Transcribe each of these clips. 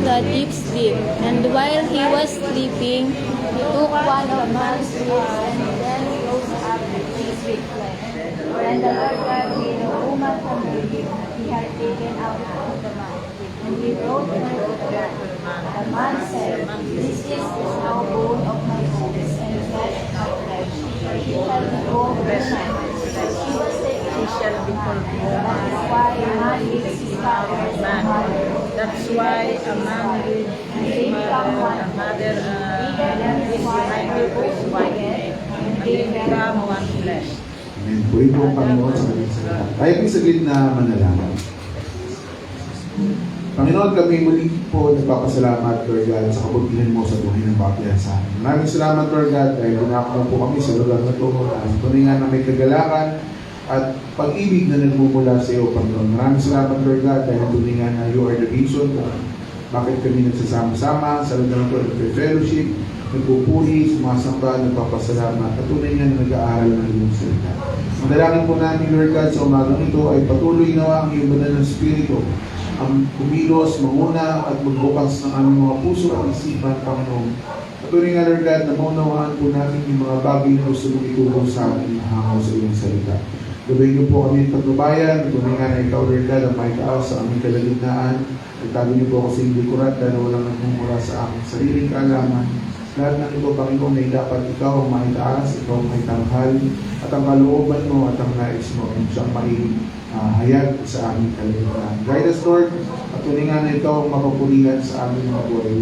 the deep sleep. And while he was sleeping, he took one of man's ribs and then rose up to his with flesh. And the Lord God made a woman from the rib that he had taken out of the man. And he brought her to the man. The man said, "This is now bone of my bones and flesh of my flesh. She shall be called woman, because she was taken She shall be called That is why a man leaves his father and mother, That's why a man with his mother, a mother is united with his wife, and they become one flesh. Amen. Puri po ang Panginoon sa kanyang salita. Tayo po saglit na manalangin. Panginoon, kami muli po nagpapasalamat, Lord God, sa kabutihan mo sa buhay ng bawat sa amin. Maraming salamat, Lord God, dahil pinakakuha po kami sa lugar na ito. Tuningan na may kagalakan at pag-ibig na nagmumula sa iyo, Panginoon. Maraming salamat, Lord God, dahil tuningan na you are the reason kung bakit kami nagsasama-sama sa lugar na ito, nagpe-fellowship, nagpupuri, sumasamba, nagpapasalamat, at tunay nga na nag-aaral ng iyong salita. Madalangin po namin, Lord God, sa umagang ito ay patuloy na ang iyong banal ng Espiritu ang kumilos, manguna at magbukas ng aming mga puso at isipan, Panginoon. Patuloy nga, Lord God, na maunawaan po namin yung mga bagay na gusto mong itulong sa amin hangaw sa iyong salita. Gawin niyo po kami ng pagbabayan, tunay nga na ikaw, Lord God, ang may taas sa aming kalagitnaan. Nagtago niyo po ako sa inyong likurat dahil walang nagmumura sa aking sariling kaalaman. Lahat ng ito, Panginoon, ay dapat ikaw ang may taas, ikaw ang may tanghal, at ang kalooban mo at ang nais mo, ang siyang hayag sa aming kalimitan. Guide us, Lord, at tunay nga na ito ang mapapulihan sa aming mga buhay.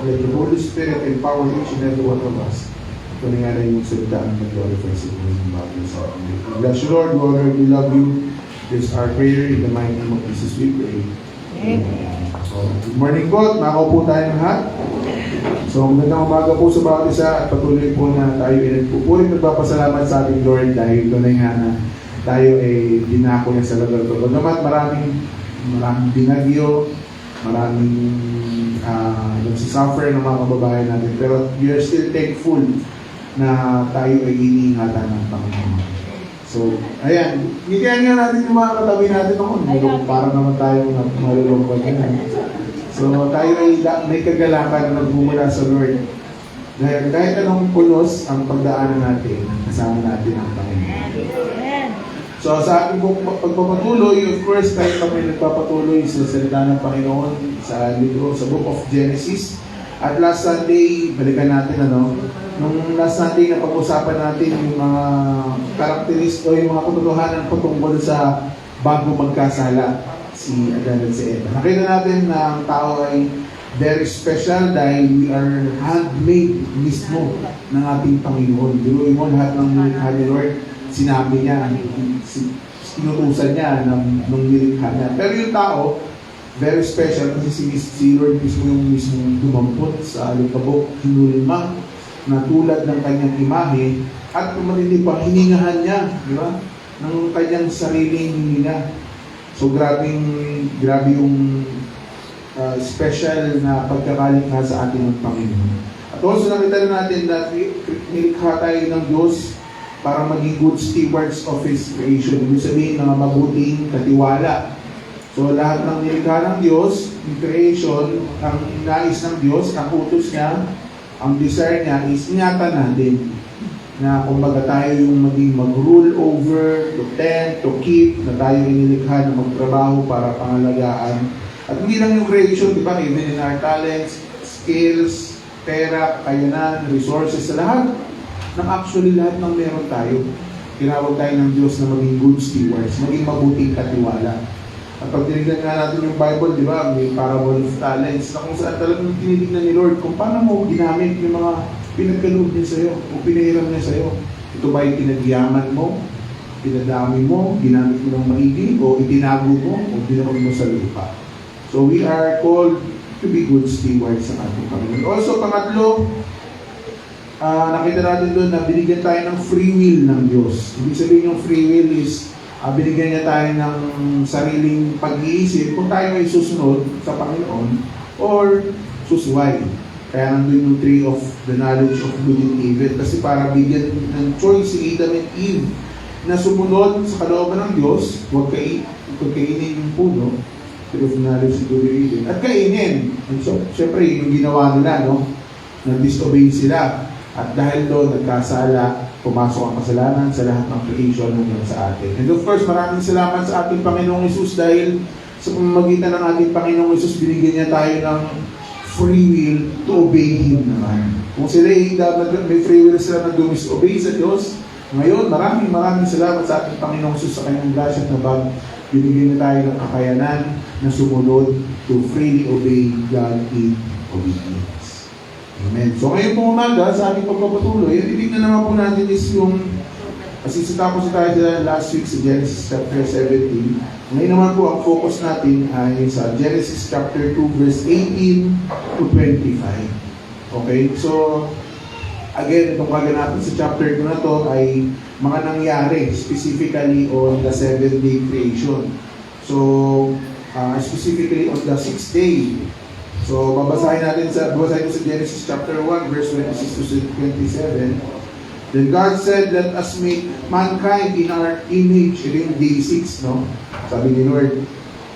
Let the Holy Spirit empower each and every one of us. Tunay nga na yung salita ang mag-glorify sa buhay ng bagay sa amin. Bless you, Lord. Lord, we love you. This is our prayer in the mighty name of Jesus we pray. Amen. So, good morning po. Nakaupo tayo lahat. So, magandang umaga po sa bawat isa at patuloy po na tayo ay nagpupuri. Nagpapasalamat sa ating Lord dahil tunay nga na tayo ay dinako niya sa lugar ito. Naman maraming binagyo, maraming nagsisuffer ng mga kababayan natin. Pero we are still thankful na tayo ay iniingatan ng Panginoon. So, ayan. Ngitian nga natin yung mga katabi natin ako. Para naman tayo malulungkot yan. So, tayo ay may kagalakan na nagmumula sa Lord. Dahil kahit anong pulos ang pagdaanan natin, kasama natin ang Panginoon. So sa ating pagpapatuloy, of course, tayo kami nagpapatuloy sa salita ng Panginoon sa libro, sa Book of Genesis. At last Sunday, balikan natin nung last Sunday na pag-usapan natin yung mga karakteristik o yung mga katotohanan patungkol sa bago magkasala si Adan at si Eva. Nakita natin na ang tao ay very special dahil we are handmade mismo ng ating Panginoon. Diruin mo lahat ng nilikha ni Lord, sinabi niya, inutusan niya ng nilikha niya. Pero yung tao, very special kasi si Lord mismo yung mismo dumampot sa alikabok, hinulma na tulad ng kanyang imahe at kumatindi pa, hiningahan niya, di ba? Ng kanyang sariling hininga. So grabe yung special na pagkakalikha sa ating ng Panginoon. At also nakita natin na nilikha tayo ng Diyos para maging good stewards of His creation. Ibig sabihin, mga mabuting katiwala. So, lahat ng nilikha ng Diyos, yung creation, ang nais ng Diyos, ang utos niya, ang desire niya is ingatan natin. Na kumbaga tayo yung maging mag-rule over, to tend, to keep, na tayo inilikha na magtrabaho para pangalagaan. At hindi lang yung creation, di ba? Even in our talents, skills, pera, kakayanan, resources, sa lahat actually lahat ng meron tayo. Tinawag tayo ng Diyos na maging good stewards, maging mabuting katiwala. At pag tinignan nga natin yung Bible, di ba, may parable of talents na kung saan talagang tinitignan ni Lord kung paano mo ginamit yung mga pinagkaloob niya sa'yo o pinahiram niya sa'yo. Ito ba yung pinagyaman mo, pinadami mo, ginamit mo ng maigi, o itinago mo, o dinamag mo sa lupa. So we are called to be good stewards sa ating Panginoon. Also, pangatlo, nakita natin doon na binigyan tayo ng free will ng Diyos. Ibig sabihin yung free will is binigyan niya tayo ng sariling pag-iisip kung tayo ay susunod sa Panginoon or susuway. Kaya nandun yung tree of the knowledge of good and evil kasi para bigyan ng choice si Adam and Eve na sumunod sa kalooban ng Diyos, huwag kainin yung puno, tree of knowledge and good and evil, at kainin. And so, syempre, yung ginawa nila, no? Nag-disobey sila. At dahil doon, nagkasala, pumasok ang kasalanan sa lahat ng creation hanggang sa atin. And of course, maraming salamat sa ating Panginoong Hesus dahil sa pamamagitan ng ating Panginoong Hesus, binigyan niya tayo ng free will to obey Him naman. Kung sila may free will sila na dumisobey sa Diyos, ngayon, maraming salamat sa ating Panginoong Hesus sa kanyang grasya na binigyan niya tayo ng kakayanan na sumunod to freely obey God in obedience. Amen. So ngayon po umaga, sa ating pagpapatuloy, ang ibig na naman po natin is yung, kasi tapos tayo sa last week sa Genesis chapter 17. Ngayon naman po, ang focus natin ay sa Genesis chapter 2, verse 18 to 25. Okay? So, again, itong kaganapan sa chapter 2 na to ay mga nangyari, specifically on the 7th-day creation. So, specifically on the 6th day. So, babasahin sa Genesis chapter 1, verse 26 to 27. Then God said, let us make mankind in our image. Ito yung day 6, no? Sabi ni Lord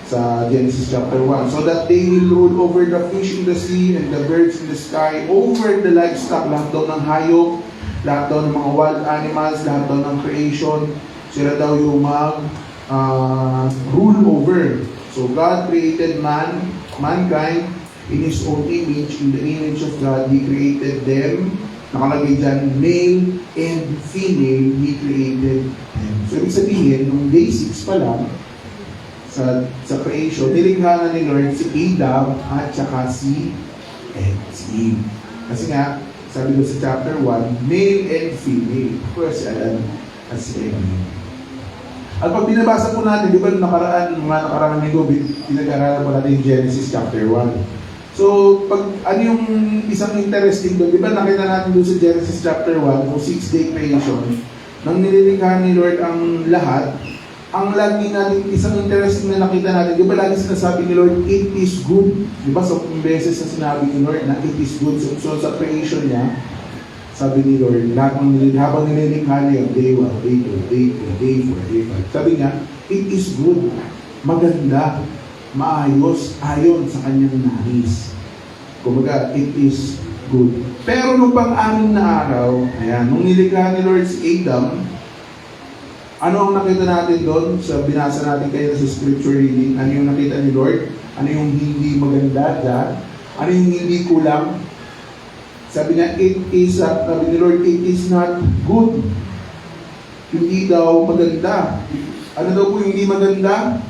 sa Genesis chapter 1. So that they will rule over the fish in the sea and the birds in the sky, over the livestock, lahat daw ng hayop, lahat daw ng mga wild animals, lahat daw ng creation. Sila daw yung rule over. So God created mankind in His own image, in the image of God, He created them. Nakalagay dyan, male and female, He created them. So, ibig sabihin, nung day 6 pa lang, sa creation, nilikha na ni Lord si Adam at saka si Eve. Kasi nga, sabi ko sa chapter 1, male and female. Of course, si Adam at si Eve. At pag binabasa po natin, di ba mga nakaraang linggo, pinag-aralan po natin Genesis chapter 1. So, ano yung isang interesting doon, di ba nakita natin doon sa Genesis chapter 1, o 6-day creation, nang nililikha ni Lord ang lahat, ang lagi natin, isang interesting na nakita natin, di ba lagi sinasabi ni Lord, it is good. Di ba, so beses na sinabi ni Lord na it is good. So sa creation niya, sabi ni Lord, lahat ng habang nililikha niya, day 1, day 2, day 3, day 4, day 5. Sabi niya, it is good. Maganda. Maayos, ayon sa kanyang nais. Kumbaga, it is good. Pero nung pang-anim na araw, ayan, nung nilikha ni Lord si Adam, ano ang nakita natin doon sa binasa natin kayo sa scripture reading? Ano yung nakita ni Lord? Ano yung hindi maganda dyan? Ano yung hindi kulang? Sabi niya, sabi ni Lord, it is not good. Hindi daw maganda. Ano daw po yung hindi maganda?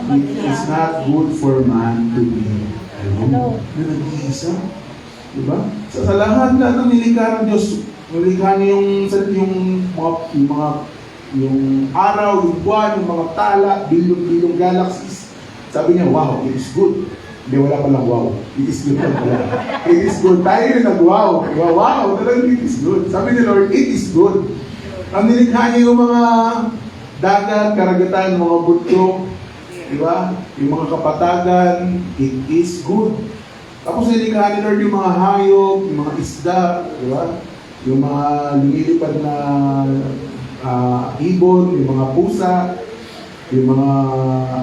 It is not good for man to be alone. Na nag-iisa. Diba? Sa lahat na ng nilikha ng Diyos, nilikha niya yung araw, yung buwan, yung mga tala, bilong galaxies. Sabi niya, wow, it is good. Hindi, wala palang wow. It is good pala. It is good. Tayo yung nag-wow. Wow, talagang it is good. Sabi ni Lord, it is good. Ang nilikha niya yung mga dagat, karagatan, mga bundok, diba? Yung mga kapatagan, it is good. Tapos nilikha ni Lord yung mga hayop, yung mga isda, diba? Yung mga lumilipad na ibon, yung mga pusa, yung mga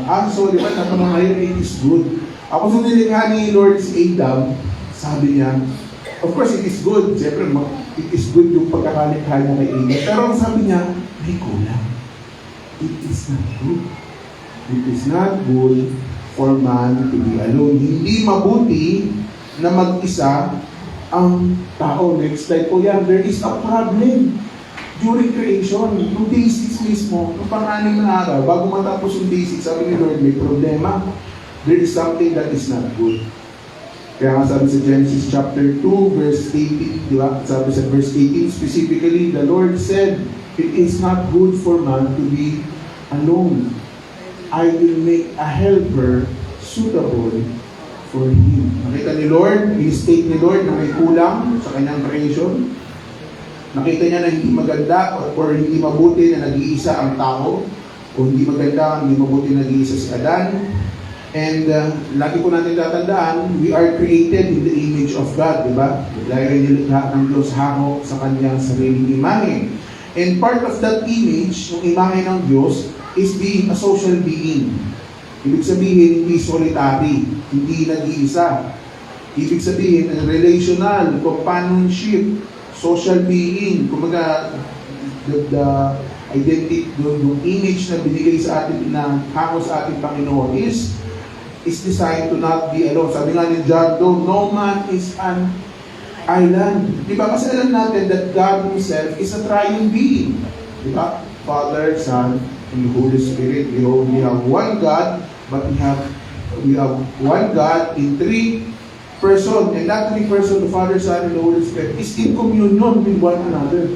aso, diba? At mga hayop, it is good. Ako sa nilikha ni Lord si Adam, sabi niya, of course, it is good. Siyempre, it is good yung pagkakalikha niya kay Adam. Pero ang sabi niya, may kulang. It is not good. It is not good for man to be alone. Hindi mabuti na mag-isa ang tao. Next slide po yan. There is a problem during creation. Noong day 6 mismo, noong pang-anim na araw, bago matapos yung day 6, sabi ni Lord, may problema. There is something that is not good. Kaya nga sabi sa Genesis chapter 2, verse 18, di ba? Sabi sa verse 18, specifically, the Lord said, it is not good for man to be alone. I will make a helper suitable for him. Nakita ni Lord, in-state ni Lord na may kulang sa kanyang creation. Nakita niya na hindi maganda or hindi mabuti na nag-iisa ang tao, o hindi maganda, hindi mabuti na nag-iisa si Adan. And lagi po natin tatandaan, we are created in the image of God, di ba? Dahil nilikha ng Diyos hango sa kanyang sariling imahe. And part of that image, yung imahe ng Diyos, is being a social being. Ibig sabihin, hindi solitary, hindi nag-iisa. Ibig sabihin, relational, companionship, social being, kumbaga, the identity, yung image na binigay sa atin, na hango sa ating Panginoon is designed to not be alone. Sabi nga ni John Doe, no man is an island. Di ba? Kasi alam natin that God Himself is a triune being. Di ba? Father, Son, and the Holy Spirit. We only have one God, but we have one God in three person. And that three person, the Father, Son, and the Holy Spirit, is in communion with one another,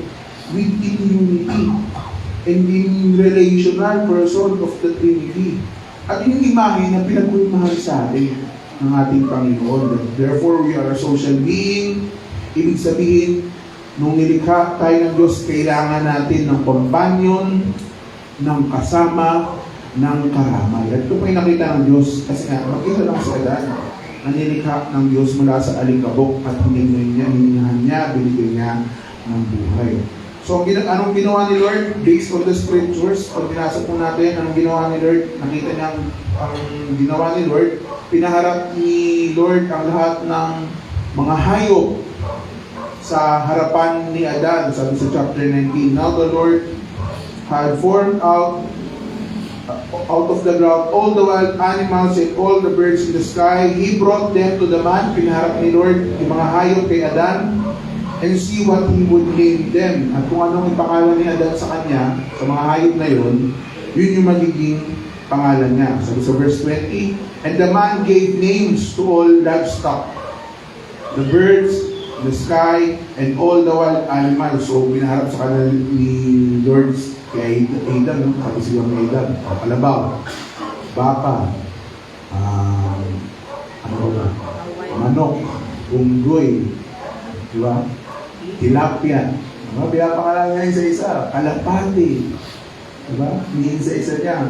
with in unity, and in relational person of the Trinity. At yung imahe na pinagmamahal sa atin ng ating Panginoon. Therefore, we are a social being. Ibig sabihin, nung nilikha tayo ng Diyos, kailangan natin ng companion, ng kasama, ng karamay. At ito po yung nakita ng Diyos. Kasi nga, makita lang sa edad, na nilikha ng Diyos mula sa alikabok at hiningahan niya, binigay niya ng buhay. So, anong ginawa ni Lord? Based on the scriptures, pag binasa po natin, anong ginawa ni Lord? Nakita niya ang ginawa ni Lord. Pinaharap ni Lord ang lahat ng mga hayop sa harapan ni Adan, sabi sa chapter 19. Now the Lord had formed out of the ground all the wild animals and all the birds in the sky. He brought them to the man. Pinaharap ni Lord yung mga hayop kay Adan, and see what he would name them. At kung anong ipangalan ni Adan sa kanya, sa mga hayop na yun yung magiging pangalan niya. Sabi sa verse 20, and the man gave names to all livestock, the birds, the sky, and all the wild animals. So, pinaharap sa kanila ni Lord kay Adam, sabi siya ng Adam, kalabaw, baka, manok, unggoy, di ba? Tilapia. Pinapakala niya isa-isa. Kalapati. Diba? Iniisa-isa niya.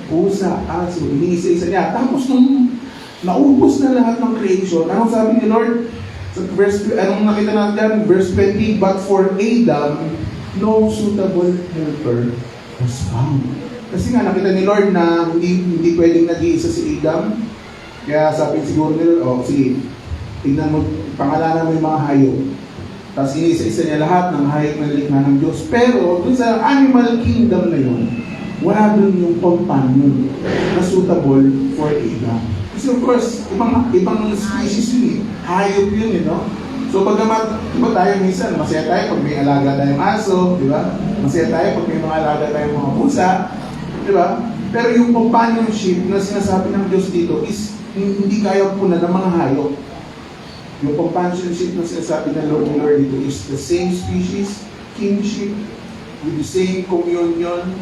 Pusa, aso. Iniisa-isa niya. Tapos nung naubos na lahat ng creation, anong sabi ni Lord? Sa verse, anong nakita natin? Verse 20, but for Adam, no suitable helper was found. Kasi nga nakita ni Lord na hindi pwedeng nag-iisa si Adam. Kaya sabi siguro ni Lord, sige, tignan mo, pangalanan mo yung mga hayop. Tapos inisa-isa niya lahat ng hayop na nilikha ng Diyos. Pero dun sa animal kingdom na yun, wala dun yung companion na suitable for Adam. Kasi of course, ibang species yun eh. Hayop yun eh, no? So pagkamat, diba tayo minsan, masaya tayo pag may alaga tayong aso, di ba? Masaya tayo pag may mga alaga tayong mga pusa, di ba? Pero yung companionship na sinasabi ng Diyos dito is hindi kaya punan ng mga hayop. Yung companionship na sinasabi ng Lord dito is the same species, kinship, with the same communion,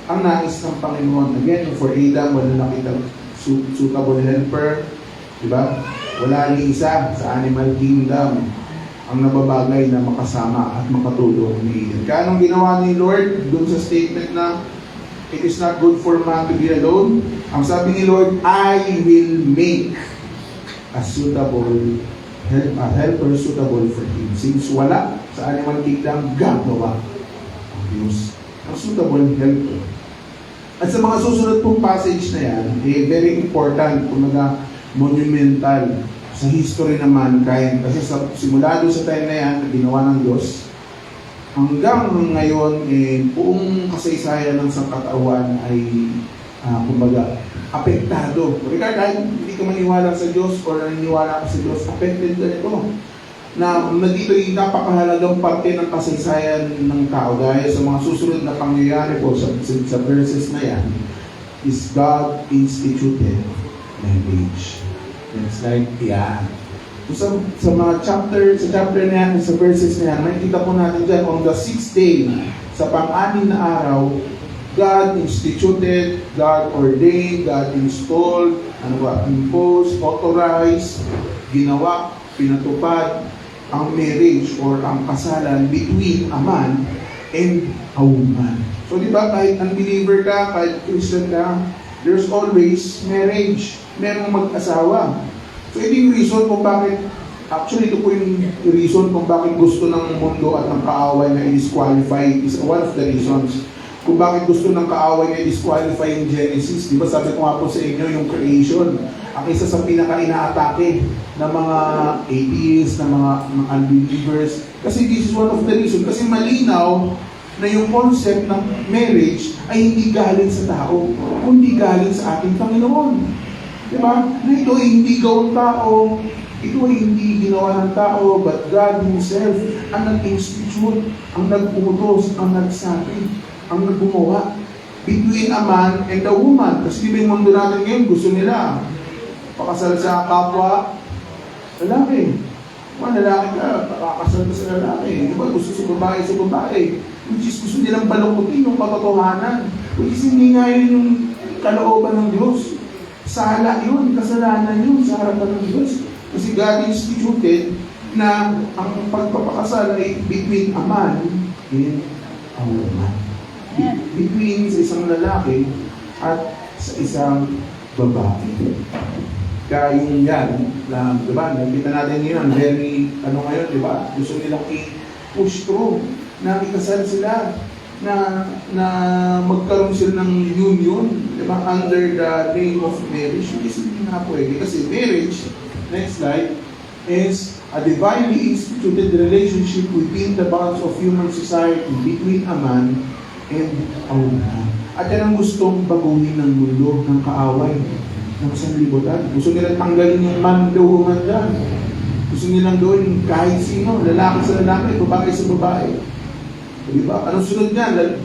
ang nais ng Panginoon. Again, for Adam, wala nakita suitable helper, di ba? Wala ni isa sa animal kingdom ang nababagay na makasama at makatulong ni Eden. Kaya anong ginawa ni Lord dun sa statement na it is not good for man to be alone? Ang sabi ni Lord, I will make a helper suitable for him. Since wala sa animal kingdom, gagawa ang Diyos ang suitable helper. At sa mga susunod pong passage na yan, very important, kumaga monumental sa history ng mankind. Kasi simula doon sa time na yan, ginawa ng Diyos, hanggang ngayon, buong kasaysayan ng sangkatauhan ay kumbaga, apektado. Regard, kahit hindi ka maniwala sa Diyos or naniniwala ka sa Diyos, affected ka nito. Na dito yung napakahalagang parte ng kasaysayan ng tao dahil sa mga susunod na pangyayari po sa verses na yan is God instituted marriage. It's like, yeah. So, sa mga chapter na yan, sa verses na yan, makikita po natin dyan, on the 6th day, sa pang-anim na araw, God instituted, God ordained, God installed, imposed, authorized, ginawa, pinatupad ang marriage or ang kasalan between a man and a woman. So di ba, kahit unbeliever ka, kahit Christian ka, there's always marriage. Merong mag-asawa. So ito yung reason kung bakit, actually ito po yung reason kung bakit gusto ng mundo at ng kaaway na i-disqualify, is one of the reasons. kung bakit gusto ng kaaway na disqualify yung Genesis. Di ba sabi ko nga po sa inyo, yung creation, ang isa sa pinaka-inaatake ng mga atheists, ng mga unbelievers. Kasi this is one of the reasons. Kasi malinaw na yung concept ng marriage ay hindi galing sa tao, kundi galing sa ating Panginoon. Di ba? Na ito ay hindi gawang tao, ito ay hindi ginawa ng tao, but God Himself ang nag-institute, ang nag-utos, ang nagsabi, ang naggumawa between a man and a woman. Kasi di ba yung mundo natin ngayon, gusto nila pakasal sa kapwa lalaki. Lalaki ka, pakakasal ka sa lalaki. Di ba? Gusto sa babae. Which is gusto nilang balukutin yung katotohanan. Which is hindi nga yun yung kalooban ng Diyos. Sala yun, kasalanan yun sa harapan ng Diyos. Kasi God instituted na ang pagpapakasal ay between a man and a woman. Between sa isang lalaki at sa isang babae. Kaya yun yan, na, diba, nakita natin yun, very, ngayon, diba, gusto nilang i-push through, na ikasal sila, na magkaroon sila ng union, diba, under the name of marriage. Hindi nga pwede, kasi marriage, next slide, is a divinely instituted relationship within the bounds of human society between a man and a woman. At yan ang gustong baguhin ng mundo, ng kaaway, ng sanlibutan. Gusto nilang tanggalin yung man, the woman dyan. Gusto nilang gawin kahit sino, lalaki sa lalaki, babae sa babae. Diba? Anong sunod niyan?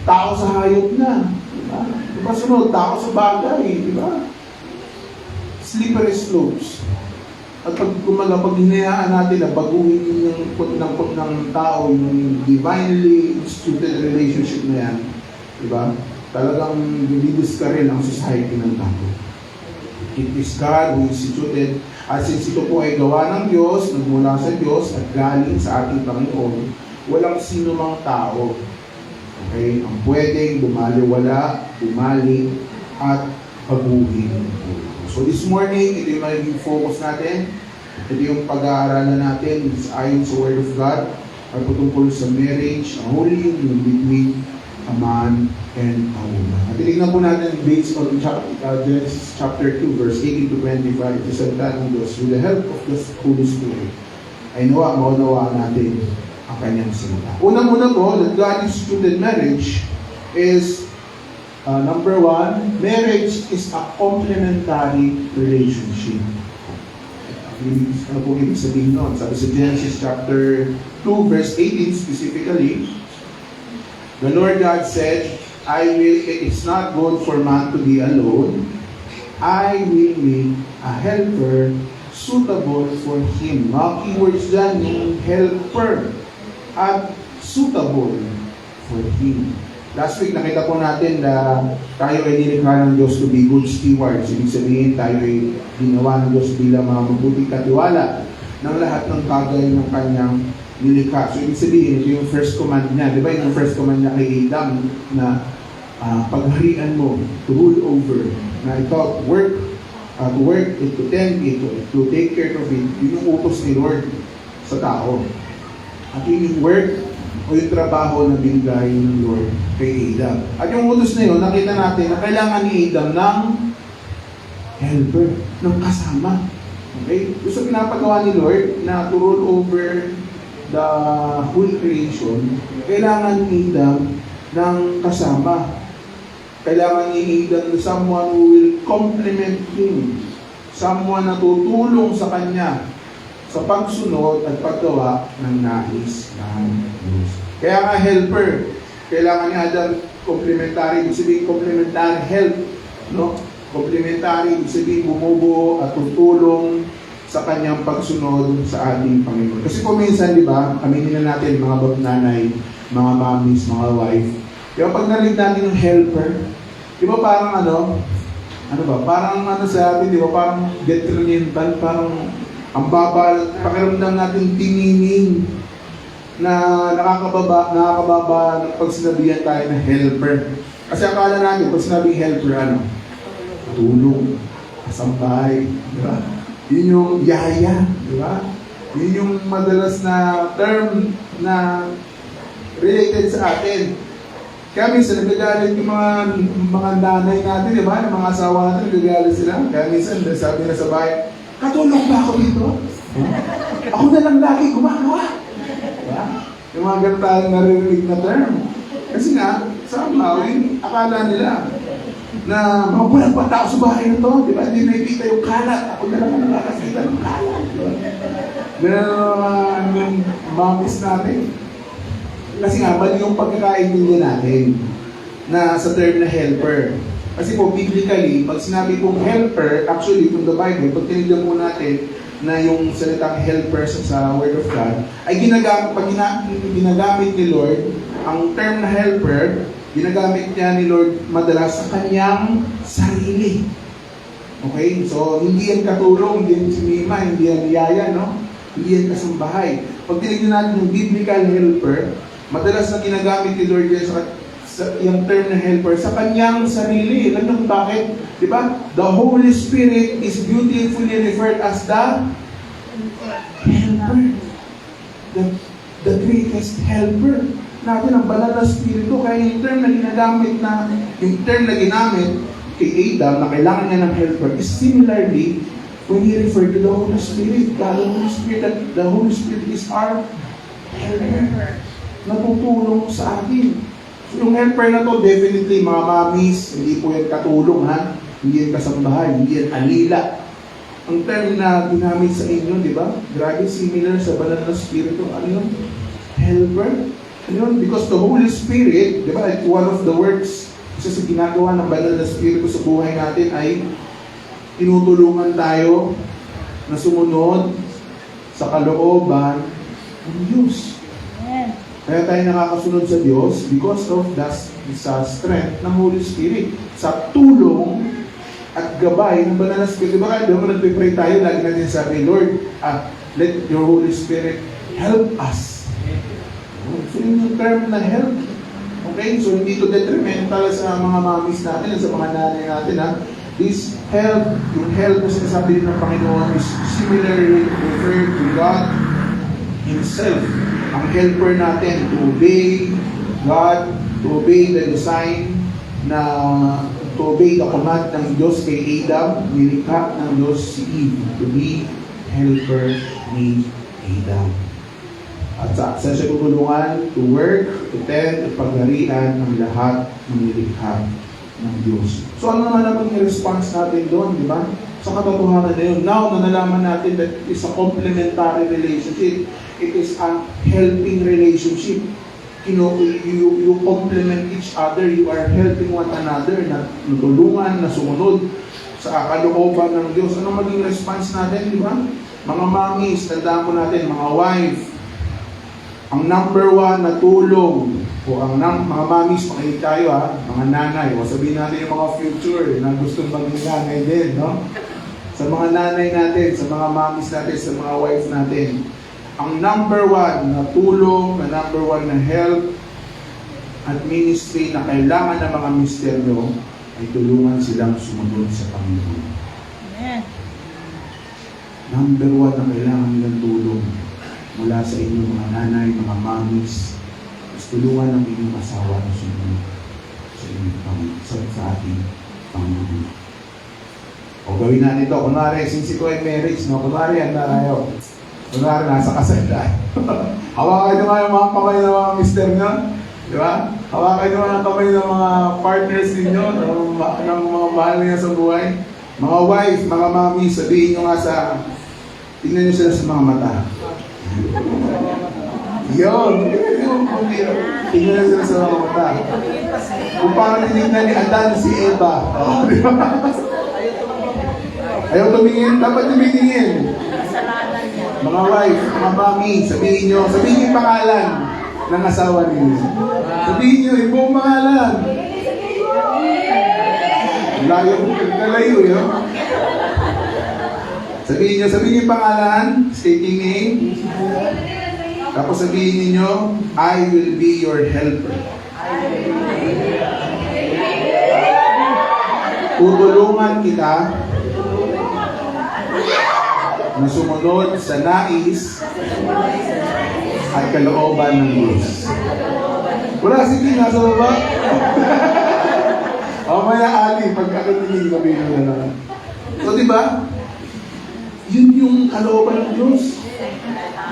Tao sa hayop na. Diba? Diba sunod? Tao sa bagay. Diba? Slippery slopes. At pag hinayaan natin na baguhin yung put ng tao, yung divinely instituted relationship na yan, diba? Talagang bibidis ka rin ang society ng tao. It is God who instituted, at since ito po ay gawa ng Diyos, nagmula sa Diyos, at galing sa ating Panginoon, walang sino mang tao, okay, ang pwedeng bumaliwala, bumalik, at baguhin. So this morning, ito yung magiging focus natin. Ito yung pag-aaralan natin ayon sa Word of God at patungkol sa marriage, ang holy union between a man and a woman. At tinignan po natin based on Genesis chapter 2, verse 18 to 25. Ito sa ng Diyos, with the help of the Holy Spirit, ay maunawaan natin ang kanyang salita. Unang-una po, that God instituted marriage is number one, marriage is a complementary relationship. Ano po ibig sabihin nun? Sabi sa Genesis chapter 2, verse 18 specifically, the Lord God said, it's not good for man to be alone. I will make a helper suitable for him. Mga keywords dyan, yung helper at suitable for him. Last week, nakita po natin na tayo ay nilikha ng Diyos to be good stewards. Ibig sabihin, tayo ay ginawa ng Diyos bilang mga mabuting katiwala ng lahat ng bagay ng kanyang nilikha. So, ibig sabihin, ito yung first command niya. Di ba yung first command niya kay Adam na pagharian mo, to rule over, na ito, to work, to tend it, to take care of it. Yun yung utos ni Lord sa tao. At yun yung work o yung trabaho na binigay ng Lord kay Adam. At yung utos na yun, nakita natin na kailangan ni Adam ng helper, ng kasama. Okay? Gusto pinapagawa ni Lord na to rule over the whole creation, kailangan ni Adam ng kasama. Kailangan ni Adam na someone who will complement him. Someone na tutulong sa kanya sa pagsunod at paggawa ng nais ng Diyos. Kaya nga helper, kailangan ni Adam complementary, ibig sabihin complementary help, no? Complementary, ibig sabihin bumubuo at tutulong sa kanyang pagsunod sa ating Panginoon. Kasi kung minsan, di ba, aminin na natin mga nanay, mga mommies, mga wife, di ba pag narinig natin yung helper, di ba parang parang sa atin, di ba parang detrimental, parang ang baba, pakiramdam natin tinining na nakakababa ng pag sinabihan tayo na helper. Kasi akala natin, pag sinabing helper, tulong, kasampay, di ba? Yun yung yaya, di ba? Yun yung madalas na term na related sa atin. Kaya minsan nagagalit yung mga nanay natin, di ba? Yung mga asawa natin, nagagalit sila. Kaya minsan, sabi na sa bahay, katulong ba ako dito? Ako na lang lagi gumagawa. Diba? Yung mga ganun tayong naririnig na term. Kasi nga, somehow, akala nila na mabulang pa tao sa bahay na to, di ba? Hindi nakikita yung kalat. Ako na lang ang nakakita ng kalat. Diba? Ganun ang mamis natin. Kasi nga, mali yung pagkakaintindi natin na sa term na helper. Kasi po, biblically, pag sinabi pong helper, actually, from the Bible, pag tinignan po natin na yung salitang helper sa Word of God, ay ginagamit ni Lord, ang term na helper, ginagamit niya ni Lord madalas sa kanyang sarili. Okay? So, hindi yan katulong, hindi yan sinima, hindi yan yaya, no? Hindi yan kasambahay. Pag tinignan natin yung biblical helper, madalas na ginagamit ni Lord yan sa yung term na helper sa kanyang sarili. Alam niyo bakit? Di ba? The Holy Spirit is beautifully referred as the helper. The greatest helper natin ang banal na spirito. Kaya yung term na ginamit kay Adam na kailangan niya ng helper is similarly when he referred to the Holy Spirit. The Holy Spirit is our helper. Natutulong sa atin. So, yung helper na to, definitely, mga mamis, hindi po yan katulong, ha? Hindi yan kasambahay, hindi yan alila. Ang term na ginamit sa inyo, di ba? Grabe, similar sa banal na spirito. Ano yun? Helper. Ano yun? Because the Holy Spirit, di ba, one of the works, isa sa ginagawa ng banal na spirito sa buhay natin ay tinutulungan tayo na sumunod sa kalooban ng Diyos. Kaya tayo nakakasunod sa Diyos because of sa strength ng Holy Spirit. Sa tulong at gabay ng banal na Spirit. Diba kaya doon nagpipray tayo, lagi natin sabi, Lord, let your Holy Spirit help us. So yung term na help. Okay? So hindi to detrimental sa mga mamis natin, sa mga nanay natin. Ha? This help, yung help na sinasabi ng Panginoon is similarly referred to God Himself. Ang helper natin to obey God, to obey the design to obey the command ng Diyos kay Adam, nilikha ng Diyos si Eve to be helper ni Adam. At sa siya tutulungan to work, to tend, at pagharian ng lahat ng nilikha ng Diyos. So ano naman ang response natin doon, di ba? Sa katotohanan na yun. Now, nalaman natin that it's a complementary relationship. It is a helping relationship. You complement each other. You are helping one another na natulungan, na sumunod sa kalooban ng Diyos. Ano maging response natin, di ba? Mga mommies, tandaan po natin, mga wife, ang number one na tulong, o ang mga mommies, makinig tayo ha, mga nanay, o sabihin natin yung mga future na gustong maging nanay din, no? Sa mga nanay natin, sa mga mommies natin, sa mga wife natin, ang number one na tulong, na number one na help at ministry na kailangan ng mga misteryo ay tulungan silang sumunod sa Panginoon. Amen. Number one na kailangan nilang tulong mula sa inyong mga nanay, mga mommies, is tulungan ng inyong asawa na sumunod sa inyong sa ating Panginoon. O gawin natin ito. Kunwari, since ito ay marriage, no? Kunwari, handa tayo. Kunwari, nasa kasal tayo. Hawakan nyo nga yung mga kamay ng mga mister nyo. Di ba? Hawakan nyo nga yung kamay ng mga partners ninyo, ng mga mahal niya sa buhay. Mga wife, mga mami, sabihin nyo nga tingnan nyo sila sa mga mata. Yun! Tingnan nyo sila sa mga mata. Kung paano tinignan ni Adan si Eva. Oh, di ba? Ayaw tumingin, dapat tumingin. Mga wife, mga mami, sabihin nyo yung pangalan ng asawa niyo. Sabihin nyo, ibang pangalan. Layo yun. Sabihin nyo yung pangalan, stating name. Tapos sabihin niyo, I will be your helper. Tutulungan kita na sumunod sa nais at kalooban ng Diyos. Wala si King, nasa baba. Maya Ali, pagkakatingin kami na lang. So, di ba? Yun yung kalooban ng Diyos.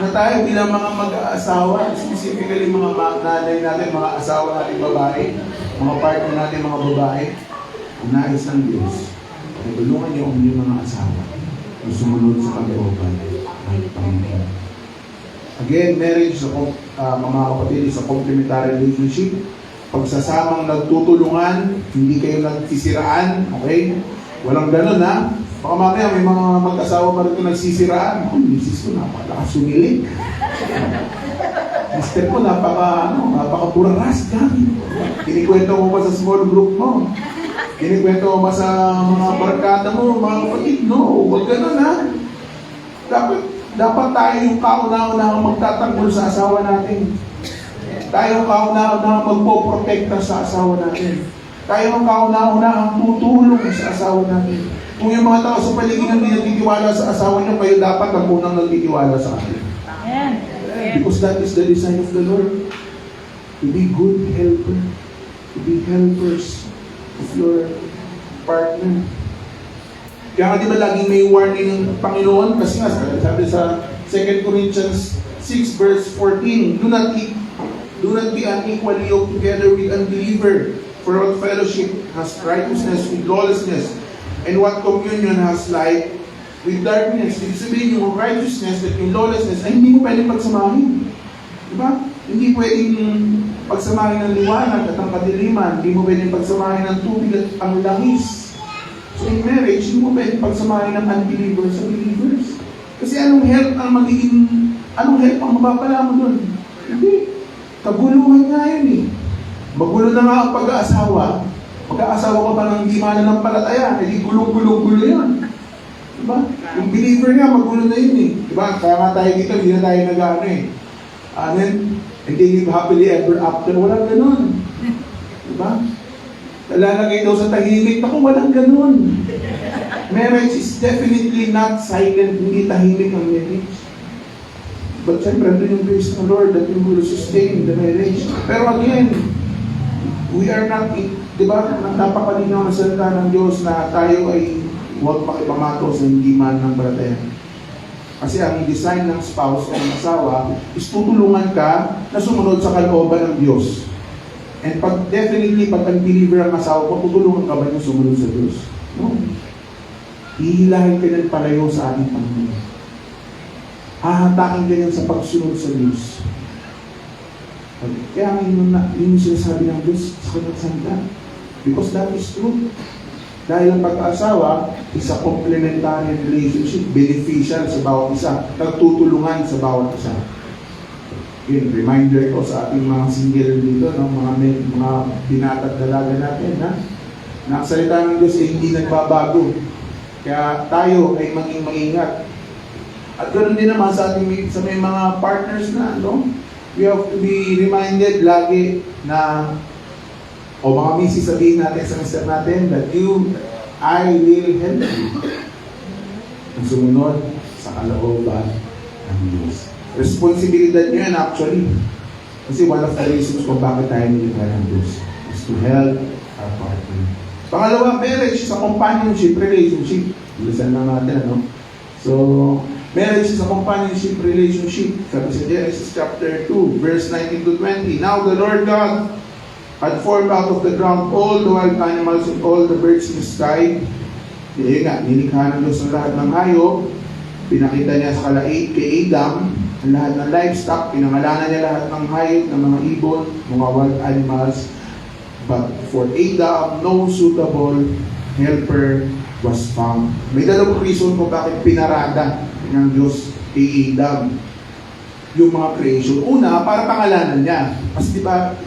Na tayo bilang mga mag-aasawa, specifically mga nanay natin, mga asawa natin babae, mga partner natin mga babae, ang nais ng Diyos, tulungan niyo ang inyong mga asawa na sumunod sa kalooban ng Panginoon. Again, marriage sa mga kapatid sa complementary relationship. Pagsasamang nagtutulungan, hindi kayo nagsisiraan, okay? Walang ganun, ha? Baka mamaya may mga mag-asawa pa rin nagsisiraan. Ako, misis ko, napakalakas sumilig. Mister ko, napaka-puraras kami. Kinikwento mo ba sa small group mo? Kinikwento mo ba sa mga barkada mo, mga kapatid? No, huwag ganun, ha? Dapat tayo yung kauna-una magtatanggol sa asawa natin. Tayo ang kauna-una magpoprotekta sa asawa natin. Tayo ang kauna-una ang tutulong sa asawa natin. Kung yung mga tao sa paligid hindi nagtitiwala sa asawa niyo, kayo dapat ang unang nagtitiwala sa akin. Because that is the design of the Lord. To be good helper. To be helpers of your partner. Kaya nga di ba laging may warning ng Panginoon? Kasi nga sabi sa 2 Corinthians 6 verse 14, Do not be unequally yoked together with unbeliever. For what fellowship has righteousness with lawlessness? And what communion has light with darkness? Ibig sabihin yung righteousness at yung lawlessness ay hindi mo pwedeng pagsamahin. Diba? Hindi pwedeng pagsamahin ng liwanag at ang kadiliman. Hindi mo pwedeng pagsamahin ng tubig at ang langis. So in marriage, hindi mo pwedeng pagsamahin ng unbelievers sa believers. Kasi anong help ang mapapala mo dun? Hindi. Kaguluhan nga yun eh. Magulo na nga ang pag-aasawa. Pag-aasawa ka pa ng hindi mananampalataya, hindi gulong-gulong-gulo yun. Diba? Yung believer nga, magulo na yun eh. Diba? Kaya nga tayo dito, hindi na tayo nag-ano eh. And they live happily ever after. Walang ganun. Diba? Lalagay daw sa tahimik. Ako, walang ganun. Marriage is definitely not silent. Hindi tahimik ang marriage. But siyempre, ito yung grace ng Lord that will sustain the marriage. Pero again, we are not, di ba, napakalinaw na salita ng Diyos na tayo ay huwag makipamato sa hindi man ng balataya. Kasi ang design ng spouse o ng asawa is tutulungan ka na sumunod sa kalooban ng Diyos. And definitely, pag unbeliever ang asawa ko, tutulungan ka ba yung sumunod sa Diyos? No. Hihilahin ka ng palayo sa ating Panginoon. Hahatakin ka niyan sa pagsunod sa Diyos. Kaya yun yung sinasabi ng Diyos sa kanyang salita. Because that is true. Dahil ang pag-asawa is a complementary relationship, beneficial sa bawat isa, nagtutulungan sa bawat isa. Yun, reminder ko sa ating mga single dito, no? mga binatag dalaga natin, na ang salita ng Diyos ay hindi nagbabago. Kaya tayo ay maging maingat. At ganoon din naman sa ating sa may mga partners na, no? We have to be reminded lagi na mga misis, sabihin natin sa mister natin that I will help you. Ang sumunod sa kalooban ng Diyos. Responsibilidad nyo yan actually. Kasi one of the reasons kung bakit tayo nilikha ng Diyos is to help our partner. Pangalawa, marriage is a companionship relationship. Bilisan lang natin, ano? So, marriage is a companionship relationship. Sabi sa Genesis chapter 2, verse 19 to 20. Now the Lord God had formed out of the ground all the wild animals and all the birds in the sky. Yun nga, nilikha ng Diyos ang lahat ng hayop. Pinakita niya sa kay Adam ang lahat ng livestock. Pinangalanan niya lahat ng hayop, ng mga ibon, mga wild animals. But for Adam, no suitable helper was found. May dalawang reason kung bakit pinarada ng Diyos kay Adam yung mga creation. Una, para pangalanan niya. Kasi diba,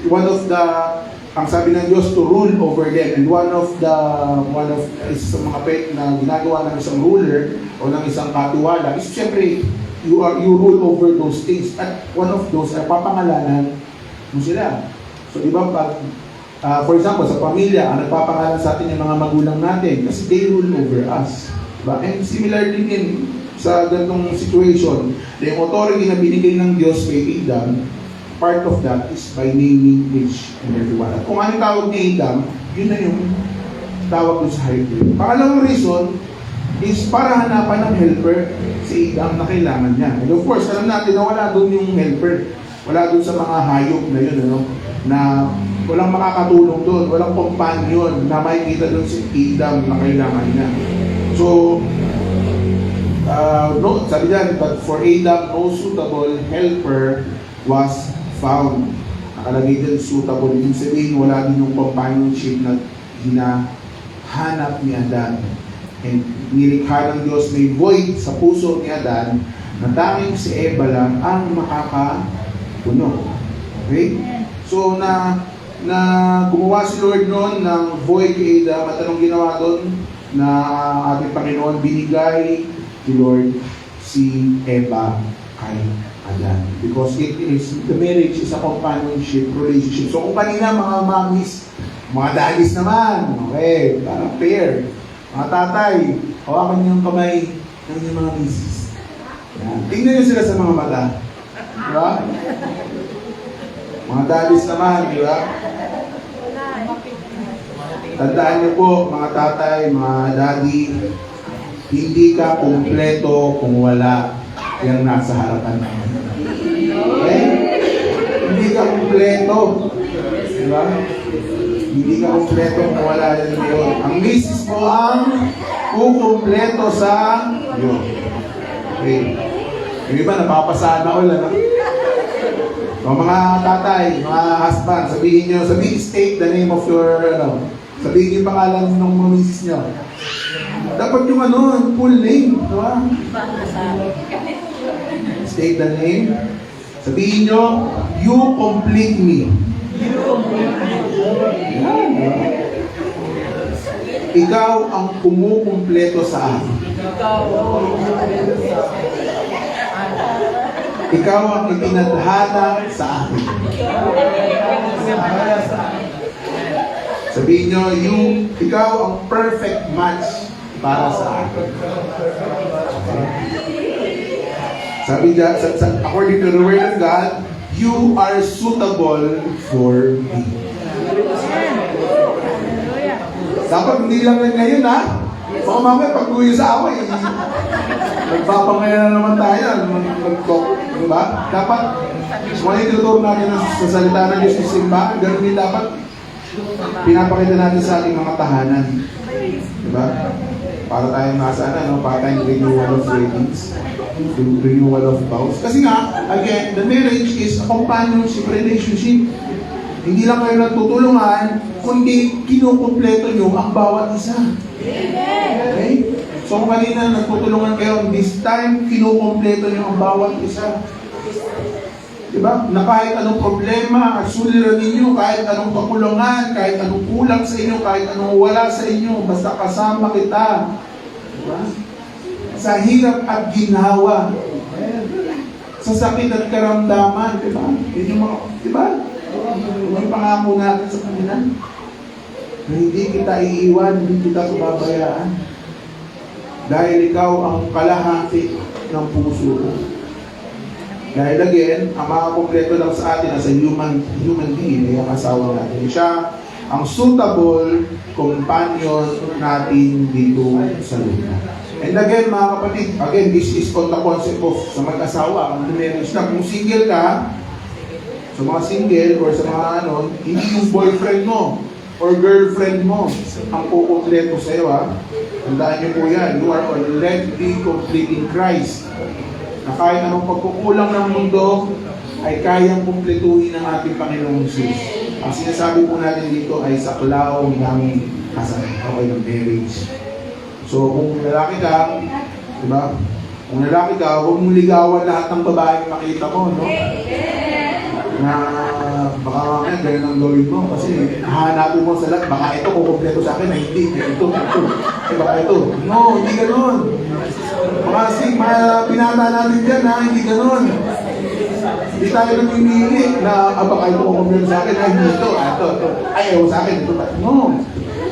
ang sabi ng Diyos to rule over them. And one of sa mga pet na ginagawa ng isang ruler o ng isang katiwala is siyempre, you rule over those things. At one of those ay papangalanan mo sila. So diba, for example, sa pamilya, ang nagpapangalan sa atin yung mga magulang natin kasi they rule over us. Diba? And similarly din sa ganitong situation, yung authority na binigay ng Diyos kay Adam part of that is by naming each and everyone. At kung anong tawag ni Adam, yun na yung tawag doon sa high priest. Pangalawang reason is para hanapan ng helper si Adam na kailangan niya. And of course, alam natin na wala doon yung helper. Wala doon sa mga hayop na yun, ano, na walang makakatulong doon, walang companion na makikita doon si Adam na kailangan niya. So, no, sabi niya, but for Adam, no suitable helper was found. Nakalagay din suitable. Yung sabihin, wala din yung companionship na hinahanap ni Adan. And nilikha ng Diyos may void sa puso ni Adan na tanging si Eva lang ang makakapuno. Okay? So, na gumawa si Lord noon ng void kay Adam, at anong ginawa doon? Na ating Panginoon binigay ni Lord si Eva kay Adan. Because the marriage is a companionship relationship. So kung kanina mga mommies, mga daddies naman, okay, parang pair. Mga tatay, hawakan niyo yung kamay ng inyong mga misis. Yan. Tingnan niyo sila sa mga mata. Di ba? Mga daddies naman, di ba? Tandaan niyo po, mga tatay, mga daddy, hindi ka kumpleto kung wala yung nasa harapan namin. Okay? Hindi ka kumpleto. Diba? Hindi ka kumpleto kung wala yan yun. Ang misis mo ang kukumpleto sa yun. Okay. Yung iba, napapasaan na ulan. So, mga tatay, mga husband, sabihin state the name of your, sabihin yung pangalan ng mga misis nyo. Dapat yung full name. Diba? State the name. Sabihin nyo, you complete me. Yan, diba? Ikaw ang kumukumpleto sa akin. Ikaw ang itinadhana sa akin. Sabihin nyo, ikaw ang perfect match para sa akin. Sabi niya, according to the word of God, you are suitable for me. Dapat hindi lang yan ngayon, ha? Baka mamaya pag-uwi sa away, nagpapangaya na naman tayo, mag-talk, diba? Dapat, kung ano yung tinuturo natin sa salita ng Diyos sa simbahan, ganun din dapat pinapakita natin sa ating mga tahanan. Diba? Para tayong nasa para tayong renewal of weddings, renewal of vows. Kasi nga, again, the marriage is a companionship relationship. Hindi lang kayo nagtutulungan, kundi kinukumpleto nyo ang bawat isa. Okay? So kung kanina nagtutulungan kayo, this time, kinukumpleto nyo ang bawat isa. Diba? Na kahit anong problema, suliran ninyo, kahit anong kakulangan, kahit anong kulang sa inyo, kahit anong wala sa inyo, basta kasama kita. Diba? Sa hirap at ginawa. Sa sakit at karamdaman. Diba? Yun yung mga, diba? Yung pangako natin sa kanila. Na hindi kita iiwan, hindi kita pababayaan. Dahil ikaw ang kalahati ng puso ko. Dahil again, ang makakompleto lang sa atin as a human being ay ang asawa natin. Siya ang suitable companion natin dito sa lupa. And again, mga kapatid, again, this is on the concept of sa mag-asawa, ang marriage na. Kung single ka, sa mga single or sa mga hindi yung boyfriend mo or girlfriend mo ang kukumpleto sa iyo, ha? Tandaan niyo po yan. You are already complete in Christ. Na kahit anong pagkukulang ng mundo ay kayang kumpletuhin ng ating Panginoong Jesus. Ang sinasabi po natin dito ay saklaw ng kasal, okay, ng marriage. So kung lalaki ka, diba? Kung lalaki ka, huwag mong ligawan lahat ng babaeng makita mo, no? Na baka mamaya ganyan ang gawin mo kasi hahanapin mo sa lahat, baka ito kukumpleto sa akin, ay hindi, ito, baka ito. No, hindi ganun. Mga pinata natin dyan, hindi ganun. Hindi tayo namimili na baka ito kukumpleto sa akin, ay hindi ito, ito, ayaw sa akin, ito. No.